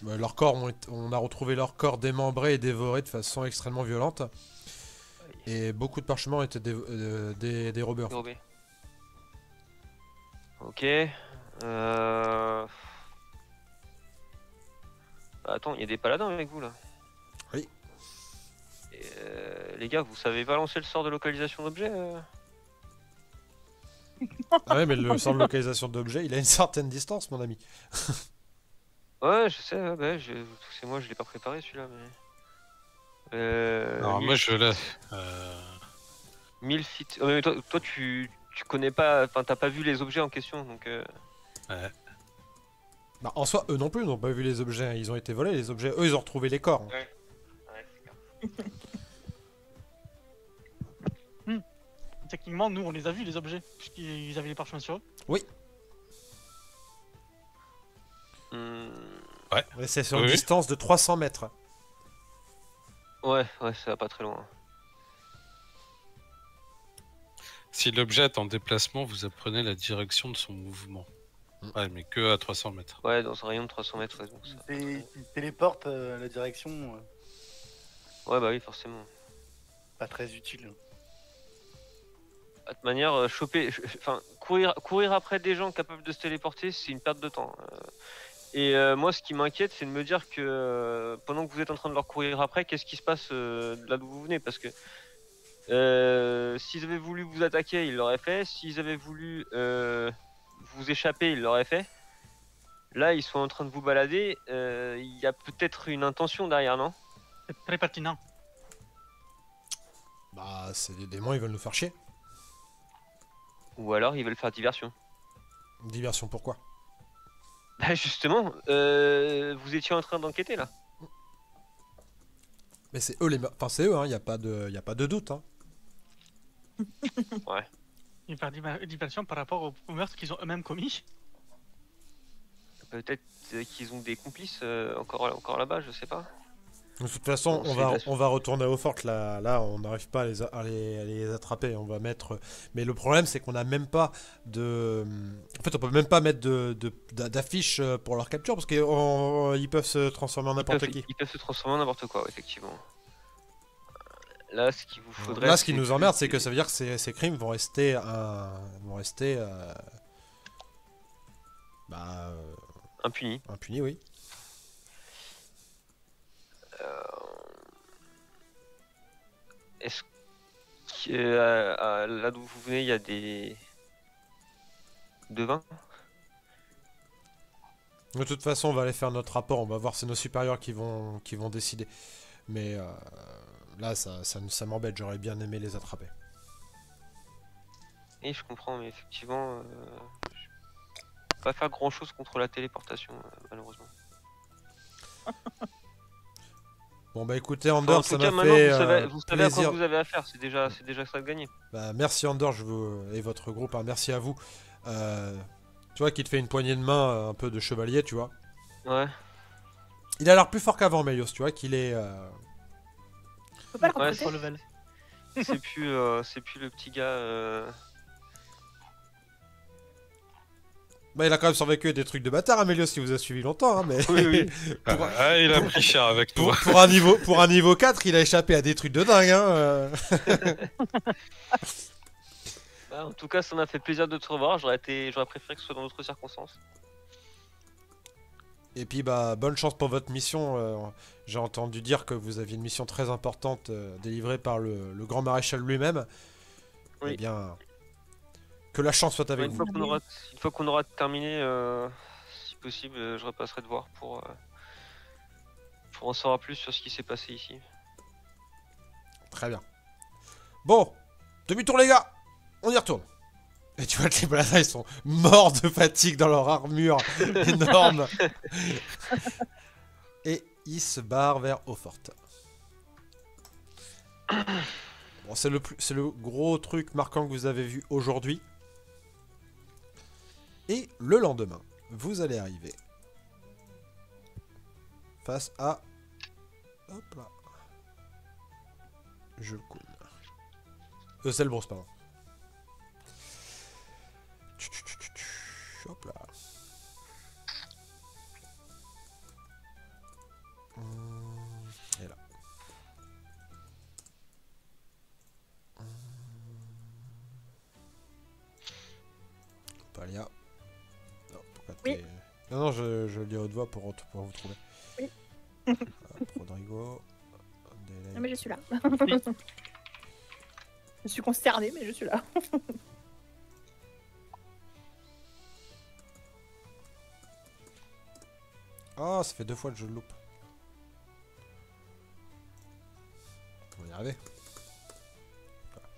Leurs corps on a retrouvé leurs corps démembrés et dévorés de façon extrêmement violente. Et beaucoup de parchemins ont été dérobés. En fait. Dérobé. Ok. Attends, il y a des paladins avec vous là. Oui. Et, les gars, vous savez balancer le sort de localisation d'objet Ah ouais, mais le sort de localisation d'objet, il a une certaine distance, mon ami. Ouais, je sais, ouais, bah, c'est moi, je l'ai pas préparé celui-là, mais. Alors, moi, je l'ai. 1000 feet. Oh, mais toi tu connais pas, enfin, t'as pas vu les objets en question, donc. Ouais. Bah, en soi, eux non plus n'ont pas vu les objets. Hein. Ils ont été volés, les objets. Eux, ils ont retrouvé les corps. Hein. Techniquement, nous, on les a vus, les objets, puisqu'ils avaient les parchemins sur eux. Hmm, Mais c'est sur une Oui. distance de 300 mètres. Ouais, ça va pas très loin. Si l'objet est en déplacement, vous apprenez la direction de son mouvement. Ouais, mais que à 300 mètres. Ouais, dans un rayon de 300 mètres, ouais, donc ça. Il téléporte la direction, Ouais, bah oui, forcément. pas très utile. De toute manière, enfin, courir après des gens capables de se téléporter, c'est une perte de temps. Et moi, ce qui m'inquiète, c'est de me dire que pendant que vous êtes en train de leur courir après, qu'est-ce qui se passe là d'où vous venez? Parce que s'ils avaient voulu vous attaquer, ils l'auraient fait. S'ils avaient voulu vous échapper, ils l'auraient fait. Là, ils sont en train de vous balader. Il y a peut-être une intention derrière, non? C'est très pertinent. Bah, c'est des démons, ils veulent nous faire chier. Ou alors, ils veulent faire diversion. Diversion, pourquoi? Bah justement, vous étiez en train d'enquêter là. Mais c'est eux Enfin, c'est eux, hein. Y a pas de doute, hein. Ils faire diversion par rapport au meurtre qu'ils ont eux-mêmes commis. Peut-être qu'ils ont des complices encore là-bas, je sais pas. De toute façon, Bon, on va retourner au fort. Là, on n'arrive pas à les attraper. On va mettre. Mais le problème, c'est qu'on n'a même pas de. En fait, on peut même pas mettre d'affiches pour leur capture parce qu'ils peuvent se transformer en n'importe qui. Ils peuvent se transformer en n'importe quoi, ouais, effectivement. Là, ce qu'il vous faudrait. Là, ce qui nous emmerde, c'est que ça veut dire que ces crimes vont rester. Impuni. Impunis, oui. est-ce que là d'où vous venez, il y a des devins? De toute façon, on va aller faire notre rapport, on va voir, c'est nos supérieurs qui vont décider. Mais là, ça m'embête, j'aurais bien aimé les attraper. Et je comprends, mais effectivement, je peux pas faire grand chose contre la téléportation, malheureusement. Bon bah écoutez, Enfin, Andor, en ça tout cas, m'a maintenant, fait vous savez à quoi plaisir. vous avez affaire, c'est déjà ça de gagner. Bah, merci Andor, et votre groupe, hein, merci à vous. Tu vois, qui te fait une poignée de main un peu de chevalier, tu vois. Ouais, Il a l'air plus fort qu'avant, Melios, tu vois, qu'il est... Je peux pas le Ouais, recruter. Trois level. c'est plus le petit gars. Bah, il a quand même survécu à des trucs de bâtard, hein, Melios, qui vous a suivi longtemps, hein, mais... Oui, oui. pour, Ah, il a pris cher avec nous. pour un niveau 4, il a échappé à des trucs de dingue, hein. Bah, en tout cas, ça m'a fait plaisir de te revoir. J'aurais préféré que ce soit dans d'autres circonstances. Et puis, bah, bonne chance pour votre mission. J'ai entendu dire que vous aviez une mission très importante délivrée par le grand maréchal lui-même. Oui. Eh bien, que la chance soit avec Une vous. fois qu'on aura terminé, si possible, je repasserai te voir pour en savoir plus sur ce qui s'est passé ici. Très bien. Bon, demi-tour les gars, on y retourne. Et tu vois que les Baladins, ils sont morts de fatigue dans leur armure énorme. Et ils se barrent vers Eaufort. Bon, c'est le gros truc marquant que vous avez vu aujourd'hui. Et le lendemain, vous allez arriver face à... Hop là. Je le coule. C'est le brosse, pardon. Hop là. Et là. Palia. Non, pourquoi Oui. t'es... Non, je lis à haute voix pour vous trouver. Oui. Hop, Rodrigo. Non, mais je suis là. Je suis consternée, mais je suis là. Oh, ça fait 2 fois que je le loupe. On va y arriver. Voilà.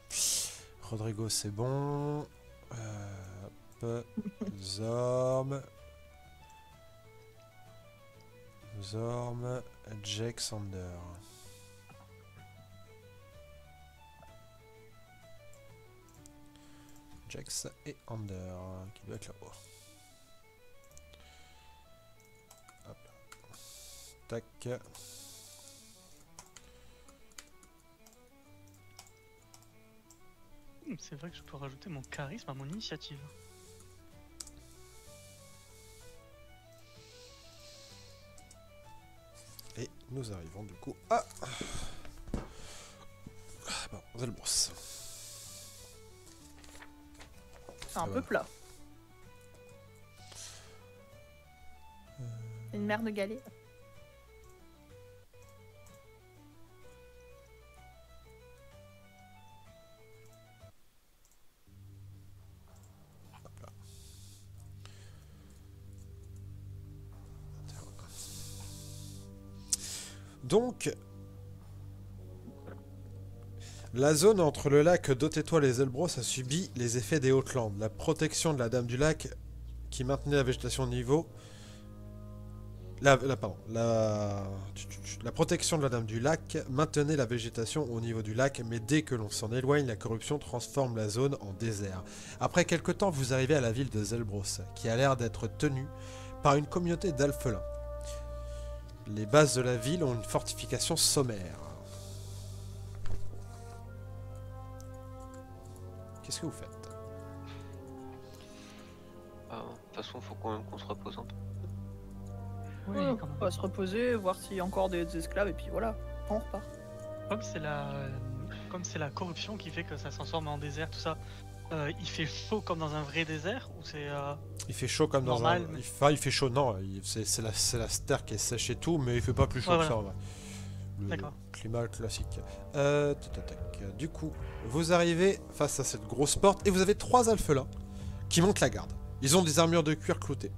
Rodrigo, c'est bon. Hop. Zorm. Jake Sander. Jax et Ander, qui doit être là-haut. Hop. Tac. C'est vrai que je peux rajouter mon charisme à mon initiative. Et nous arrivons du coup à... Bon, Zelbros. C'est un Ça peu va. plat. C'est une mer de galets. Donc, la zone entre le lac d'Haute-Étoile et Zelbros a subi les effets des Hautes-Landes. La protection de la Dame du Lac qui maintenait la végétation au niveau... La protection de la Dame du Lac maintenait la végétation au niveau du lac, mais dès que l'on s'en éloigne, la corruption transforme la zone en désert. Après quelque temps, vous arrivez à la ville de Zelbros, qui a l'air d'être tenue par une communauté d'alphelins. Les bases de la ville ont une fortification sommaire. Qu'est-ce que vous faites? De toute façon, faut quand même qu'on se repose un peu. Oui, Ouais, quand même. on va se reposer, voir s'il y a encore des esclaves, et puis voilà, on repart. Comme c'est la corruption qui fait que ça se transforme en désert, tout ça. Il fait chaud comme dans un vrai désert ou c'est Il fait chaud comme dans Normal, un... mais- il fait chaud, non, c'est la terre qui est sèche et tout, mais il fait pas plus chaud Ouais, que voilà. ça en vrai. Le D'accord. climat classique. Tac, tac, tac. Du coup, vous arrivez face à cette grosse porte et vous avez 3 alphelins qui montent la garde. Ils ont des armures de cuir cloutées.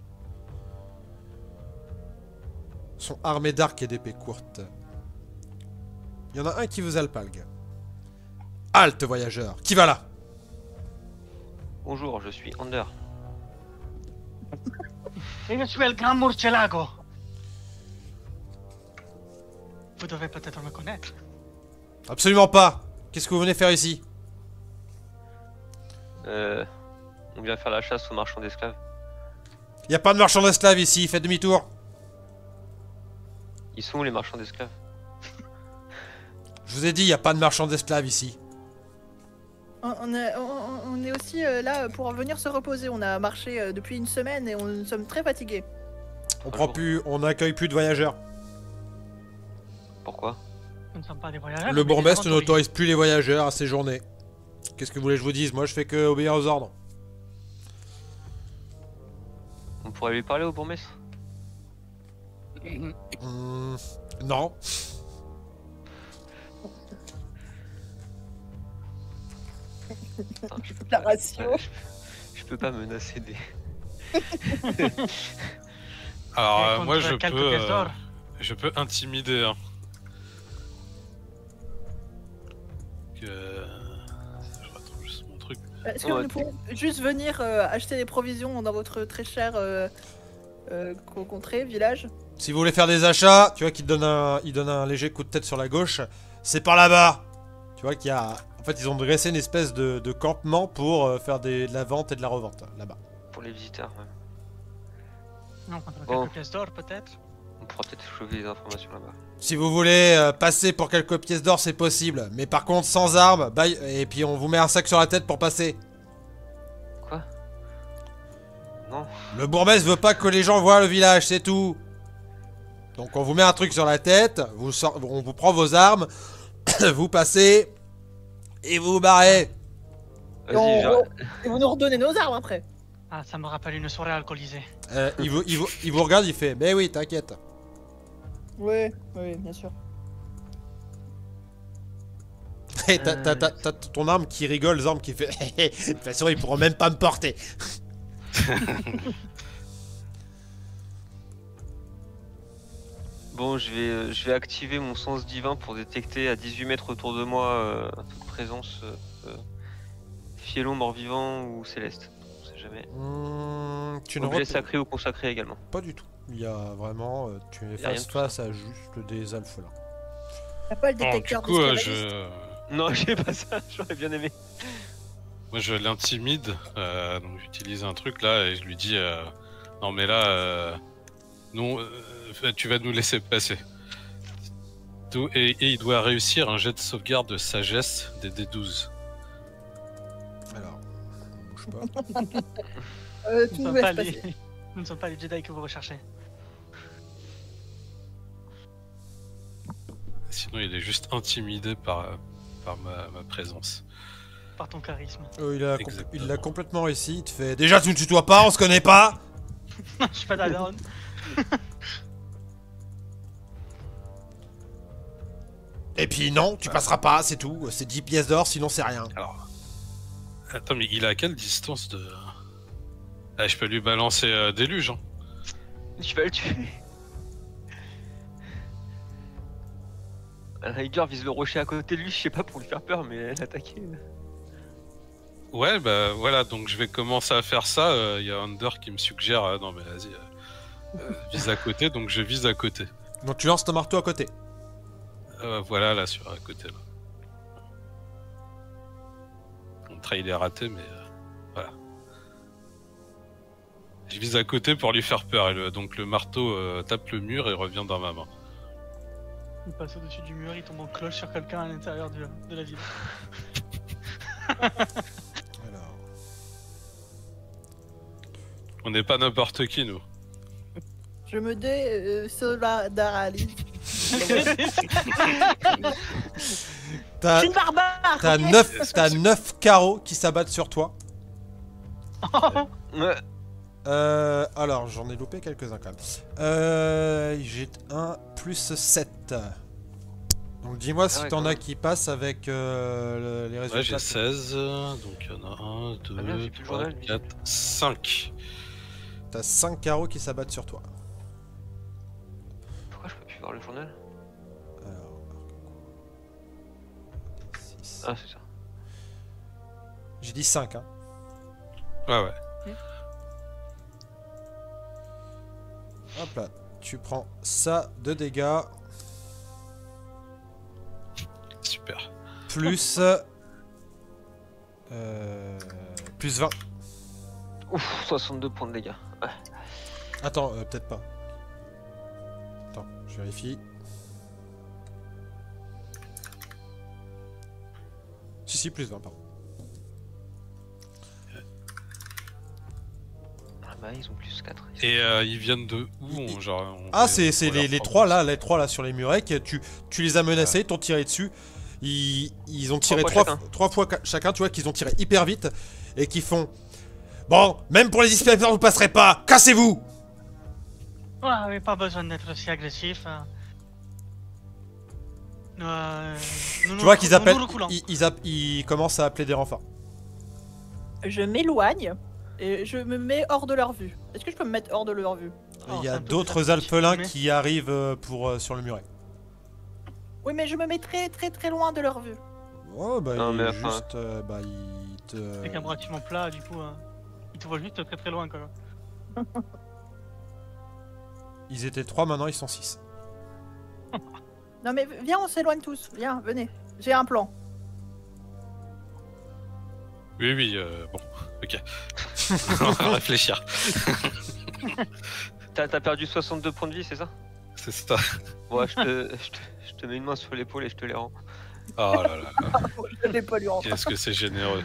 Ils sont armés d'arcs et d'épées courtes. Il y en a un qui vous alpalgue. Halte, voyageur. Qui va là? Bonjour, je suis Ander. Et je suis le grand Murcielago. Vous devez peut-être me connaître. Absolument pas. Qu'est-ce que vous venez faire ici? On vient faire la chasse aux marchands d'esclaves. Il a pas de marchand d'esclaves ici. Faites demi-tour. Ils sont où les marchands d'esclaves? Je vous ai dit, il a pas de marchand d'esclaves ici. On est aussi là pour venir se reposer. On a marché depuis une semaine et nous sommes très fatigués. On prend plus, on n'accueille plus de voyageurs. Pourquoi? Nous ne sommes pas des voyageurs. Le mais des bourgmestre aventuriers. n'autorise plus les voyageurs à ces journées. Qu'est-ce que vous voulez que je vous dise? Moi, je fais que obéir aux ordres. On pourrait lui parler au bourgmestre? Non. Putain, je peux La pas- ratio. je peux pas menacer des... Alors, Et moi, contre quelques pièces d'or. je peux intimider. Hein. Que... Je retrouve juste mon truc. Est-ce que Ouais. nous pouvons juste venir acheter des provisions dans votre très cher contrée, village? Si vous voulez faire des achats, tu vois qu'il te donne il donne un léger coup de tête sur la gauche. C'est par là-bas. Tu vois qu'il y a... En fait, ils ont dressé une espèce de campement pour faire de la vente et de la revente, là-bas. pour les visiteurs. Ouais. Non, contre Bon. quelques pièces d'or peut-être. On pourra peut-être choper des informations là-bas. Si vous voulez passer pour quelques pièces d'or, c'est possible. Mais par contre, sans armes, et puis on vous met un sac sur la tête pour passer. Quoi? Non. Le bourgmestre veut pas que les gens voient le village, c'est tout. Donc on vous met un truc sur la tête, on vous prend vos armes, vous passez, et vous vous barrez. Vas-y, Et vous nous redonnez nos armes après. Ah, ça me rappelle une soirée alcoolisée. Il vous regarde, il fait, mais oui, t'inquiète. Oui, oui, bien sûr. Et t'as ton arme qui rigole, Zorm qui fait, de toute façon ils pourront même pas me porter. Bon, je vais activer mon sens divin pour détecter à 18 mètres autour de moi toute présence fielon, mort-vivant ou céleste. On sait jamais. Tu ne Objet repères sacré ou consacré également. pas du tout. Il y a vraiment, tu es Y a rien face de face à juste des alphelins. T'as pas le Alors, du détecteur coup, d'esclavagistes? Non, j'ai pas ça, j'aurais bien aimé. moi, je l'intimide. Donc, j'utilise un truc là et je lui dis non, mais là, non, tu vas nous laisser passer. Et il doit réussir un jet de sauvegarde de sagesse des D12. Alors, bouge pas. Tu Nous nous ne sommes pas laisses passer. les... Nous ne sommes pas les Jedi que vous recherchez. Sinon, il est juste intimidé par ma présence. Par ton charisme. Exactement. Il l'a complètement réussi. Il te fait, déjà tu ne tutoies pas, on se connaît pas. Je suis pas d'accord. Et puis non, tu passeras pas, c'est tout. C'est 10 pièces d'or, sinon c'est rien. Alors, attends, mais il est à quelle distance de... Ah, je peux lui balancer déluge, hein. Tu vas le tuer. À la rigueur, vise le rocher à côté de lui, je sais pas, pour lui faire peur, mais l'attaquer. Ouais, bah voilà, donc je vais commencer à faire ça. Il y a Under qui me suggère, non mais vas-y, vise à côté, donc je vise à côté. Donc tu lances ton marteau à côté. Voilà, là, sur à côté, là. Mon trail est raté, mais voilà. Je vise à côté pour lui faire peur, et donc le marteau tape le mur et revient dans ma main. Il passe au-dessus du mur, il tombe en cloche sur quelqu'un à l'intérieur de la ville. Alors, On n'est pas n'importe qui, nous. Je me désolidarise. t'as Je suis une barbare. t'as ok 9 carreaux qui s'abattent sur toi. Ouais. Alors, j'en ai loupé quelques-uns quand même. J'ai un plus 7. Donc dis-moi si ouais, t'en quand as même. qui passent avec les résultats. Ouais, j'ai 16, donc il y en a 1, 2, merde, j'ai plus le 3, journal, mais- 4, 5. T'as 5 carreaux qui s'abattent sur toi. Pourquoi je peux plus voir le journal? Alors, 6. Ah, c'est ça. J'ai dit 5, hein. Ouais, ouais. Hop là, tu prends ça de dégâts, Super. plus... plus 20. Ouf, 62 points de dégâts. Ouais. Attends, peut-être pas. Attends, je vérifie. Si, plus 20, pardon. Ah bah, ils ont plus 4. Et ils viennent de où Ah, c'est les trois là sur les murets, tu les as menacés, t'ont tiré dessus. Ils ont tiré trois fois chacun, tu vois, qu'ils ont tiré hyper vite et qui font... Bon, même pour les inspecteurs, vous passerez pas. Cassez-vous. Ouais, mais pas besoin d'être aussi agressif. Hein. Tu vois qu'ils appellent, ils commencent à appeler des renforts. Je m'éloigne et je me mets hors de leur vue. Est-ce que je peux me mettre hors de leur vue? Il y a d'autres alphelins qui arrivent sur le muret. Oui, mais je me mets très très très loin de leur vue. Oh bah Non, mais juste, bah ils te... Avec un bâtiment plat, du coup, ils te voient juste très très loin, quoi. Ils étaient 3, maintenant ils sont 6. Non mais viens, on s'éloigne tous. Viens, venez. J'ai un plan. Oui, oui, bon, ok. On va réfléchir. T'as perdu 62 points de vie, c'est ça? C'est ça. Ouais, je te mets une main sur l'épaule et je te les rends. Oh là là. Je vais pas lui rendre. Qu'est-ce que c'est généreux.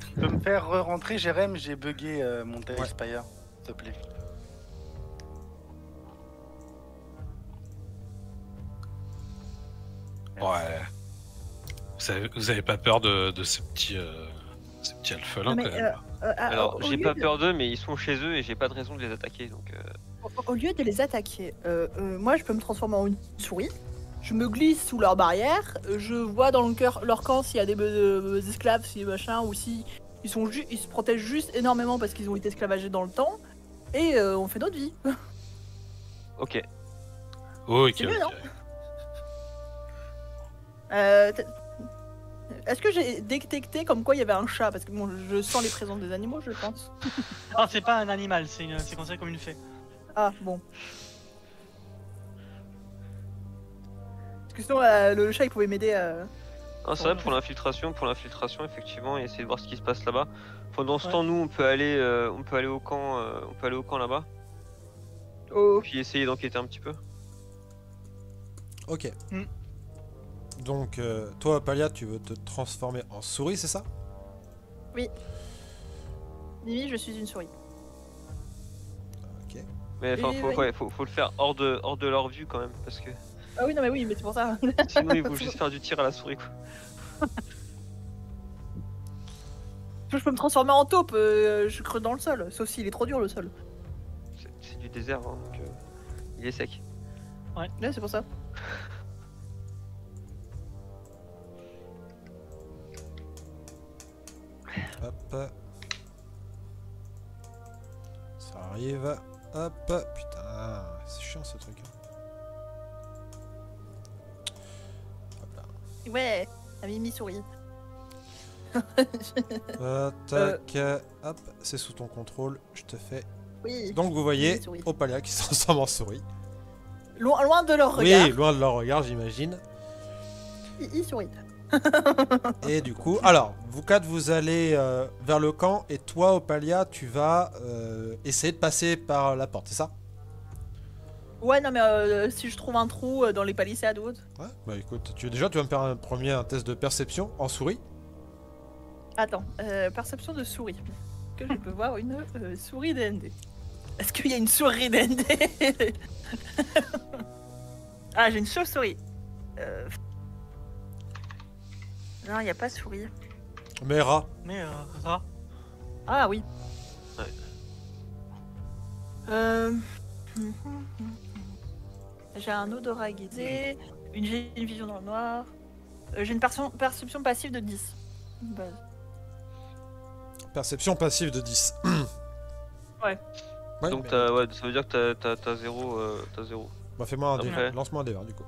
Tu peux me faire re-rentrer, Jérém? J'ai bugué mon Spire, s'il te plaît. Ouais. Vous avez pas peur de ces petits alphelins, Non, quand mais, même. Alors, au j'ai lieu pas de- peur d'eux, mais ils sont chez eux et j'ai pas de raison de les attaquer, donc... Au lieu de les attaquer, moi je peux me transformer en une souris. Je me glisse sous leur barrière. Je vois dans leur camp s'il y a des esclaves, si machin, ou si ils se protègent juste énormément parce qu'ils ont été esclavagés dans le temps. Et on fait notre vie. Ok. Ok, c'est mieux, ok. Est-ce que j'ai détecté comme quoi il y avait un chat? Parce que bon, je sens les présences des animaux, je pense. Ah, c'est pas un animal, c'est considéré comme une fée. Ah bon. Parce que sinon, le chat il pouvait m'aider à. Ah, c'est vrai, pour l'infiltration, effectivement, et essayer de voir ce qui se passe là-bas. Pendant ce Ouais. temps, nous, on peut aller au camp, là-bas, Oh. puis essayer d'enquêter un petit peu. Ok. Hmm. Donc, toi, Palia, tu veux te transformer en souris, c'est ça? Mimi, je suis une souris. Ok. Mais enfin, Et faut le faire hors de leur vue quand même, parce que Ah oui, non, mais oui, mais c'est pour ça. sinon ils vont juste faire du tir à la souris, quoi. Je peux me transformer en taupe, je creuse dans le sol. Sauf s'il est trop dur le sol. C'est du désert, hein, donc il est sec. Ouais, c'est pour ça. Hop. Ça arrive. Hop. Putain, c'est chiant ce truc. Hop là. Ouais, la Mimi souris. Tac. Hop, c'est sous ton contrôle. Je te fais. Oui. Donc vous voyez Mimi souris. Opalia qui se transforme en souris. Loin de leur regard. Oui, loin de leur regard, j'imagine. Il sourit. Et du coup, alors, vous quatre, vous allez vers le camp. Et toi, Opalia, tu vas essayer de passer par la porte, c'est ça? Ouais, non, mais si je trouve un trou dans les palissades ou autre. Ouais, bah écoute, tu vas me faire un test de perception en souris. Attends, perception de souris. Est-ce que je peux voir une souris DND? Est-ce qu'il y a une souris DND? Ah, j'ai une chauve-souris. Non, il n'y a pas de souris. Mais rat. Mais rat. Ah oui. Ouais. J'ai un odorat aiguisé. J'ai une vision dans le noir. J'ai une perception passive de 10. Bah, Perception passive de 10. Ouais. Ouais, Donc mais- ça veut dire que t'as 0. Bah, fais-moi un dé. Après. Lance-moi un dé, hein, du coup.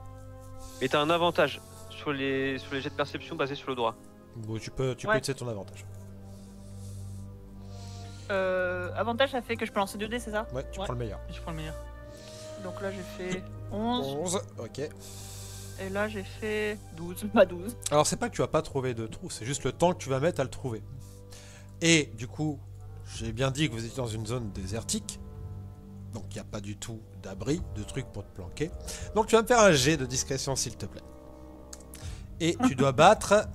Et t'as un avantage sur les jets de perception basés sur le droit. Bon, tu peux Ouais. utiliser ton avantage. Avantage, ça fait que je peux lancer 2 dés, c'est ça? Ouais, tu Ouais. prends le meilleur. Je prends le meilleur. Donc là, j'ai fait 11. 11, ok. Et là, j'ai fait 12. Pas 12. Alors, c'est pas que tu vas pas trouver de trou, c'est juste le temps que tu vas mettre à le trouver. Et du coup, j'ai bien dit que vous étiez dans une zone désertique. Donc, il n'y a pas du tout d'abri, de trucs pour te planquer. Donc, tu vas me faire un jet de discrétion, s'il te plaît. Et tu dois battre.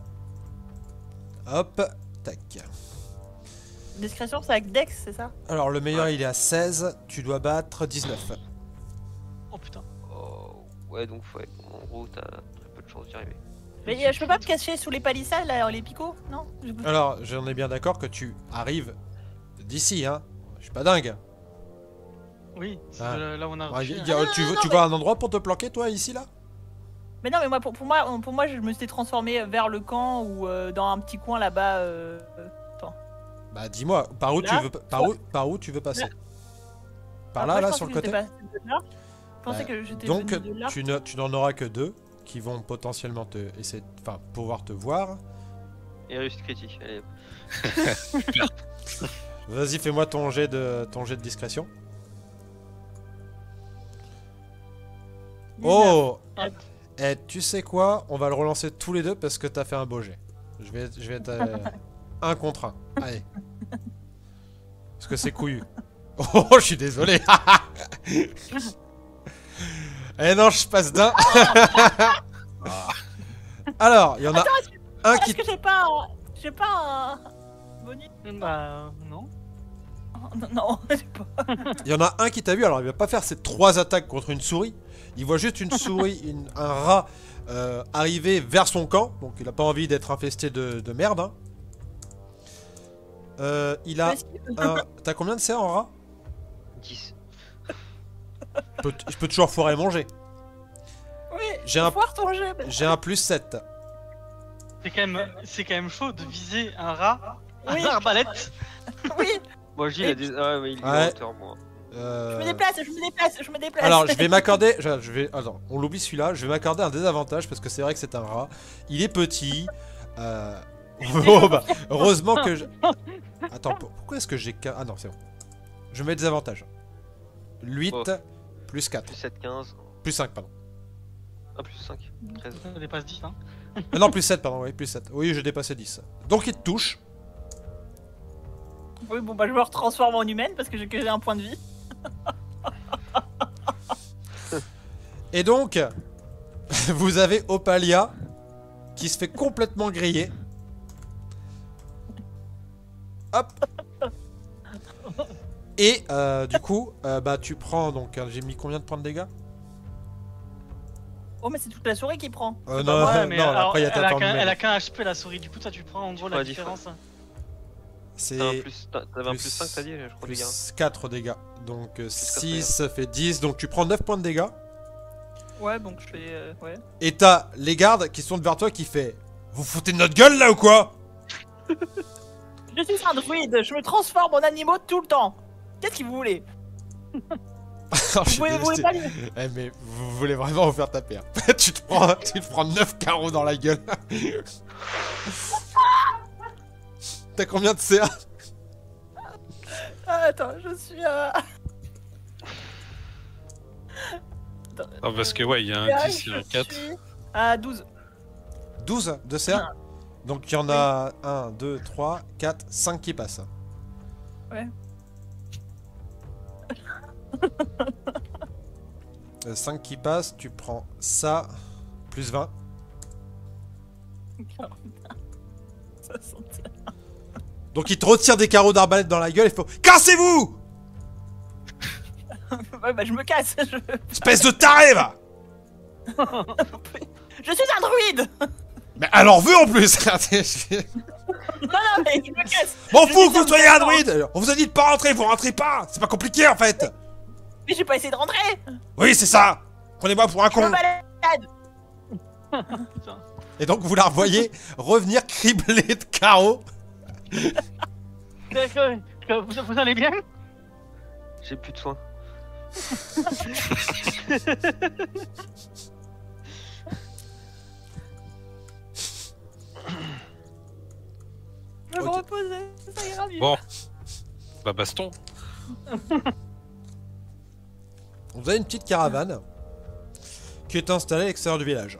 Hop, tac. Discrétion, c'est avec Dex, c'est ça? Alors, le meilleur, il est à 16. Tu dois battre 19. Oh putain. Oh, ouais, donc ouais, en gros, t'as très peu de chances d'y arriver. Mais je peux pas me cacher sous les palissades, là, les picots? Non? Alors, j'en ai bien d'accord que tu arrives d'ici, hein. Je suis pas dingue. Oui, c'est Ah. là où on a Ouais, reçu. tu vois un endroit pour te planquer, toi, ici, là? Mais non, mais moi, pour moi, je me suis transformé vers le camp ou dans un petit coin là-bas. Bah, dis-moi, par où Là, tu veux, par où tu veux passer? Par Ah, là, moi, je là, pensais sur le que j'étais côté? passé de là. Je pensais Ouais. que j'étais Donc, venu de là. tu n'en auras que 2 qui vont potentiellement pouvoir te voir. Et réussite critique. Allez. Vas-y, fais-moi ton jet de discrétion. 19. Oh! Ah. Eh, tu sais quoi? On va le relancer tous les deux parce que t'as fait un beau jet. Je vais être un contre un. Allez. Parce que c'est couillu. Oh, je suis désolé. Eh non, je passe d'un. Alors, il y en a un qui... Est-ce que j'ai pas un bonus? Bah non. Non, j'ai pas. Il y en a un qui t'a vu, alors il va pas faire ses 3 attaques contre une souris. Il voit juste une souris, un rat arriver vers son camp. Donc il a pas envie d'être infesté de merde. Hein. Il a un... T'as combien de CA en rat? 10. Je peux toujours foirer mon jet. Oui, J'ai un- foire ton jet. J'ai un plus 7. C'est quand même chaud de viser un rat à Oui. l'arbalète. Oui, Moi, je dis, il a des. Ah, mais il est Ouais. en hauteur, moi. je me déplace. Alors, je vais m'accorder. Attends, on l'oublie celui-là. Je vais m'accorder un désavantage parce que c'est vrai que c'est un rat. Il est petit. Oh, bah, heureusement que je. Attends, pourquoi est-ce que j'ai. Ah non, c'est bon. Je mets des avantages. 8 Oh. plus 4. Plus 7, 15. Plus 5, pardon. Ah, plus 5. 13. Ça dépasse 10, hein. Non, plus 7, pardon. Oui, plus 7. Oui, j'ai dépassé 10. Donc, il te touche. Oui, bon, bah je me retransforme en humaine parce que j'ai un point de vie. Et donc, vous avez Opalia qui se fait complètement griller. Hop. Et du coup, bah tu prends donc j'ai mis combien de points de dégâts? Oh, mais c'est toute la souris qui prend. Non, Ouais, mais non, alors, après il y a ta turn elle mode. a qu'un HP la souris, du coup toi tu prends en gros prends la 10 fois. différence. C'est T'avais un plus 5, t'as dit, je crois, les gars. plus 4 dégâts. Donc 4 6 ça fait 10. Donc tu prends 9 points de dégâts. Ouais, donc je fais. Ouais. Et t'as les gardes qui sont vers toi qui fait vous foutez de notre gueule là ou quoi? Je suis un druide, je me transforme en animaux tout le temps. Qu'est-ce que vous voulez? Oh, je suis Vous voulez désolé. pas lui- Eh, mais vous voulez vraiment vous faire taper. Hein. tu te prends 9 carreaux dans la gueule. T'as combien de CA? Ah, attends, je suis à. Non, parce que ouais, il y a un 10 et un 4. À 12. 12 de CA? Donc il y en a 1, 2, 3, 4, 5 qui passent. Ouais. 5 qui passent, tu prends ça, plus 20. 60. Donc il te retire des carreaux d'arbalète dans la gueule, il faut cassez-vous! Ouais, bah je me casse. Espèce de taré va! Je suis un druide. Mais elle en veut en plus! Non, non, mais je me casse. M'en Je fous suis que vous un soyez un druide. druide! On vous a dit de pas rentrer, vous rentrez pas! C'est pas compliqué en fait! Mais j'ai pas essayé de rentrer. Oui, c'est ça! Prenez-moi pour un Je me con! balade. Putain. Et donc vous la revoyez revenir criblée de carreaux. D'accord, vous allez bien? J'ai plus de soins. Je vais me Ok. reposer, ça ira mieux. Bon, bah baston. Vous avez une petite caravane qui est installée à l'extérieur du village.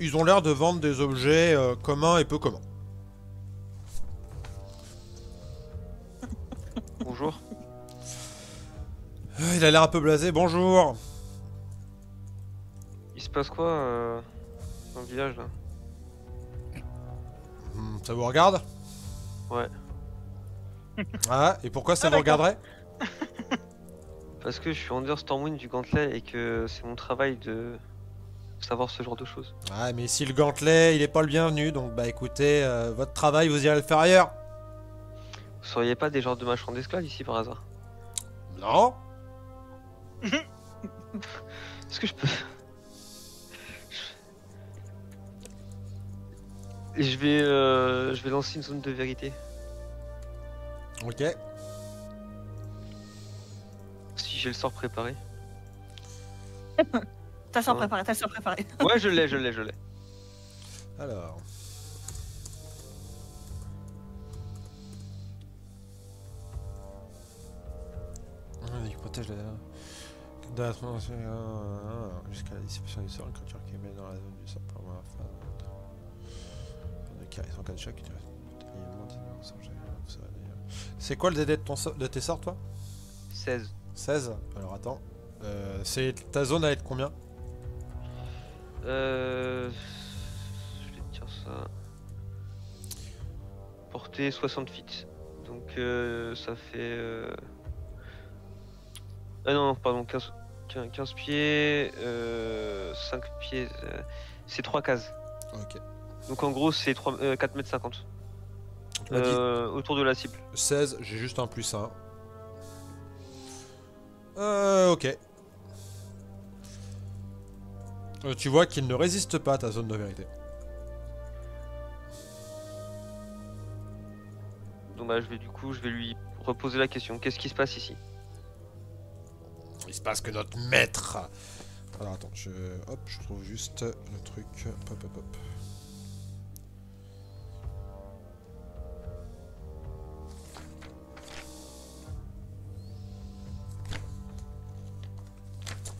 Ils ont l'air de vendre des objets communs et peu communs. Bonjour. Il a l'air un peu blasé. Bonjour. Il se passe quoi dans le village là? Ça vous regarde? Ouais. Ah, et pourquoi ça Ah, vous d'accord. regarderait? Parce que je suis Under Stormwind du Gantelet et que c'est mon travail de savoir ce genre de choses. Ah, mais si le gantelet, il est pas le bienvenu, donc bah écoutez, votre travail, vous irez le faire ailleurs. Vous seriez pas des genres de marchands d'esclaves ici par hasard? Non? Est-ce que je peux... Et je vais lancer une zone de vérité. Ok. Si j'ai le sort préparé. T'as ça Ouais. préparé, t'as ça préparé. Ouais, je l'ai. Alors. Il protège la... Dans la transformation, jusqu'à la dissipation du sort, une créature qui est mise dans la zone du sort pour la fin de carré sans cas de choc. C'est quoi le DD de tes sorts, toi? 16. 16. Alors attends. Ta zone à être combien? Je vais te dire ça. Portée 60 feet. Donc ça fait... Ah non, pardon, 15 pieds, 5 pieds, c'est 3 cases. Ok. Donc en gros c'est 4 mètres 50. Tu m'as dit Autour de la cible. 16, j'ai juste un plus 1. Ok. Tu vois qu'il ne résiste pas à ta zone de vérité. Donc bah je vais lui reposer la question. Qu'est-ce qui se passe ici? Il se passe que notre maître... Alors attends, je trouve juste le truc. Hop.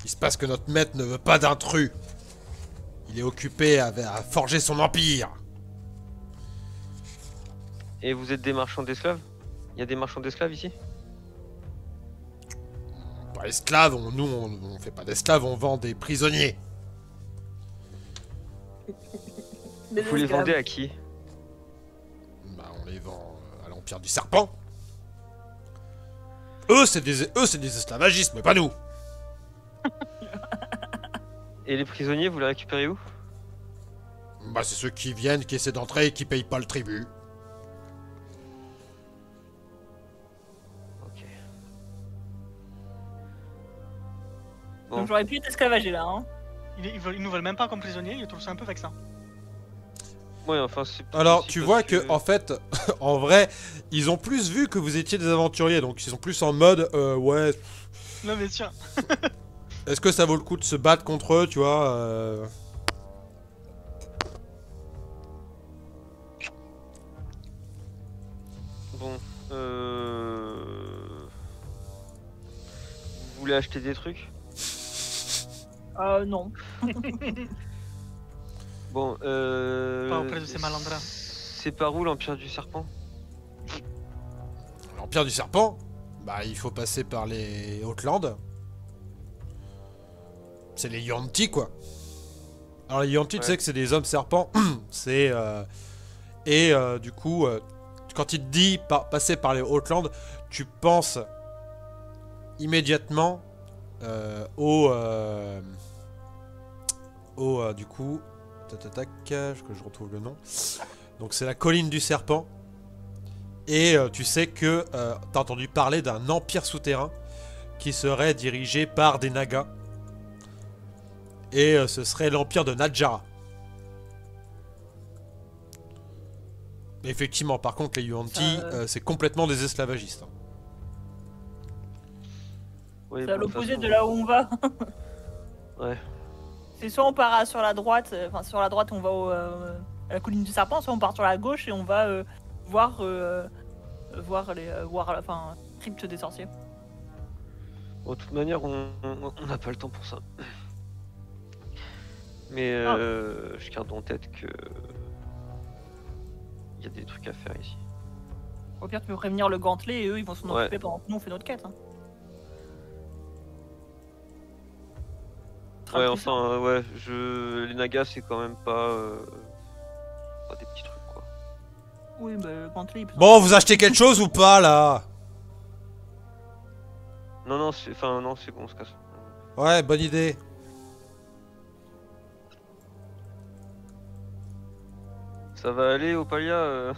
Il se passe que notre maître ne veut pas d'intrus. Il est occupé à forger son empire. Et vous êtes des marchands d'esclaves? Il y a des marchands d'esclaves ici? Pas esclaves, nous on fait pas d'esclaves, on vend des prisonniers. Des Vous les esclaves. vendez à qui? Bah on les vend à l'Empire du Serpent. Eux c'est des esclavagistes, mais pas nous. Et les prisonniers, vous les récupérez où? Bah c'est ceux qui viennent, qui essaient d'entrer et qui payent pas le tribut. Ok. Bon. Donc j'aurais pu être esclavagé là, hein. Ils nous veulent même pas comme prisonniers, ils trouvent ça un peu vexant. Ouais, enfin c'est... Alors aussi tu parce vois que en fait, en vrai, ils ont plus vu que vous étiez des aventuriers, donc ils sont plus en mode ouais, Non mais tiens, est-ce que ça vaut le coup de se battre contre eux, tu vois Bon, Vous voulez acheter des trucs? Non. Bon, pas auprès de ces malandrins. C'est par où l'Empire du Serpent? L'Empire du Serpent, bah il faut passer par les Hautes-Landes. C'est les Yuan-ti quoi. Alors les Yuan-ti, tu Ouais. sais que c'est des hommes serpents. C'est du coup, quand il te dit passer par les Hautes-Landes, tu penses immédiatement du coup, tac, que je retrouve le nom. Donc c'est la colline du serpent. Et tu sais que t'as entendu parler d'un empire souterrain qui serait dirigé par des Nagas. Et ce serait l'empire de Nadjara. Mais effectivement, par contre, les Yuan-Ti, c'est complètement des esclavagistes. Hein. Oui, C'est à bon, de toute l'opposé façon, de là où on va. Ouais. C'est soit on part sur la droite, enfin sur la droite on va à la colline du serpent, soit on part sur la gauche et on va voir la crypte des sorciers. Bon, de toute manière, on n'a pas le temps pour ça. Mais je garde en tête que il y a des trucs à faire ici. Au pire tu peux prévenir le gantelet et eux ils vont s'en Ouais. occuper pendant que nous on fait notre quête. Hein. Ce sera Ouais, le plus simple. enfin, ouais, les nagas, c'est quand même pas des petits trucs, quoi. Oui bah le gantelet il peut... Bon, vous achetez quelque chose ou pas, là? Non, non, c'est bon, on se casse. Ouais, bonne idée. Ça va aller, Opalia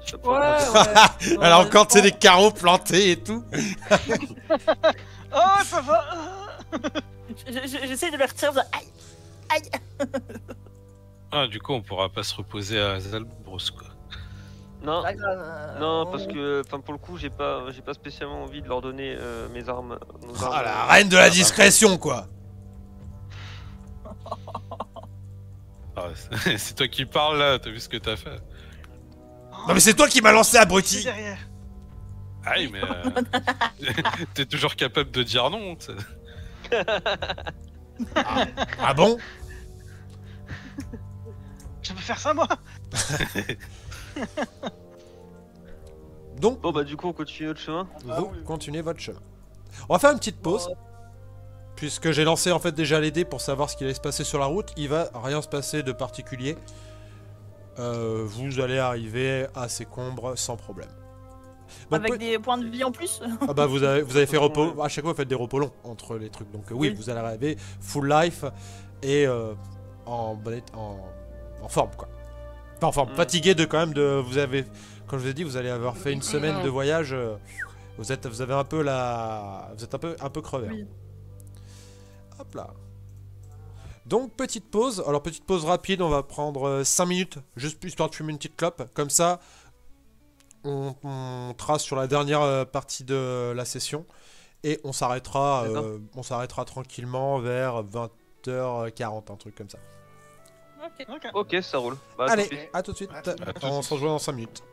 je sais pas. Ouais. Elle a encore, tu sais, des carreaux plantés et tout. Oh, ça va. J'essaie de le retirer. Aïe. Aïe. Ah, du coup, on pourra pas se reposer à Zalbros, quoi. Non, Pas grave, non, parce que, enfin, pour le coup, j'ai pas spécialement envie de leur donner mes armes. nos Ah, armes, la reine de la discrétion, quoi. Ah, c'est toi qui parles, là, t'as vu ce que t'as fait? Non, mais c'est toi qui m'as lancé, C'est abruti. derrière. Ah oui, mais... t'es toujours capable de dire non, tu sais. Ah bon? Je peux faire ça moi. Donc, Bon, bah, du coup, on continue notre chemin. vous continuez votre chemin. On va faire une petite pause. Puisque j'ai lancé en fait déjà les dés pour savoir ce qui allait se passer sur la route. Il va rien se passer de particulier. Vous allez arriver à ces combres sans problème. Donc, avec des points de vie en plus. ah bah vous avez fait repos. À chaque fois vous faites des repos longs entre les trucs. Donc oui, Oui. vous allez arriver full life et en forme quoi. Pas en forme, fatigué de quand même de. Vous avez, comme je vous ai dit, vous allez avoir fait une semaine de voyage. Vous avez un peu la. Vous êtes un peu crevé. Oui. Hein. Hop là. Donc petite pause. Alors petite pause rapide, on va prendre 5 minutes, juste histoire de fumer une petite clope. Comme ça, on trace sur la dernière partie de la session. Et on s'arrêtera tranquillement vers 20h40, un truc comme ça. Ok. Ok. Ok, ça roule. Bah, à tout de Allez, suite. à tout de suite. À tout de suite. On se rejoint dans 5 minutes.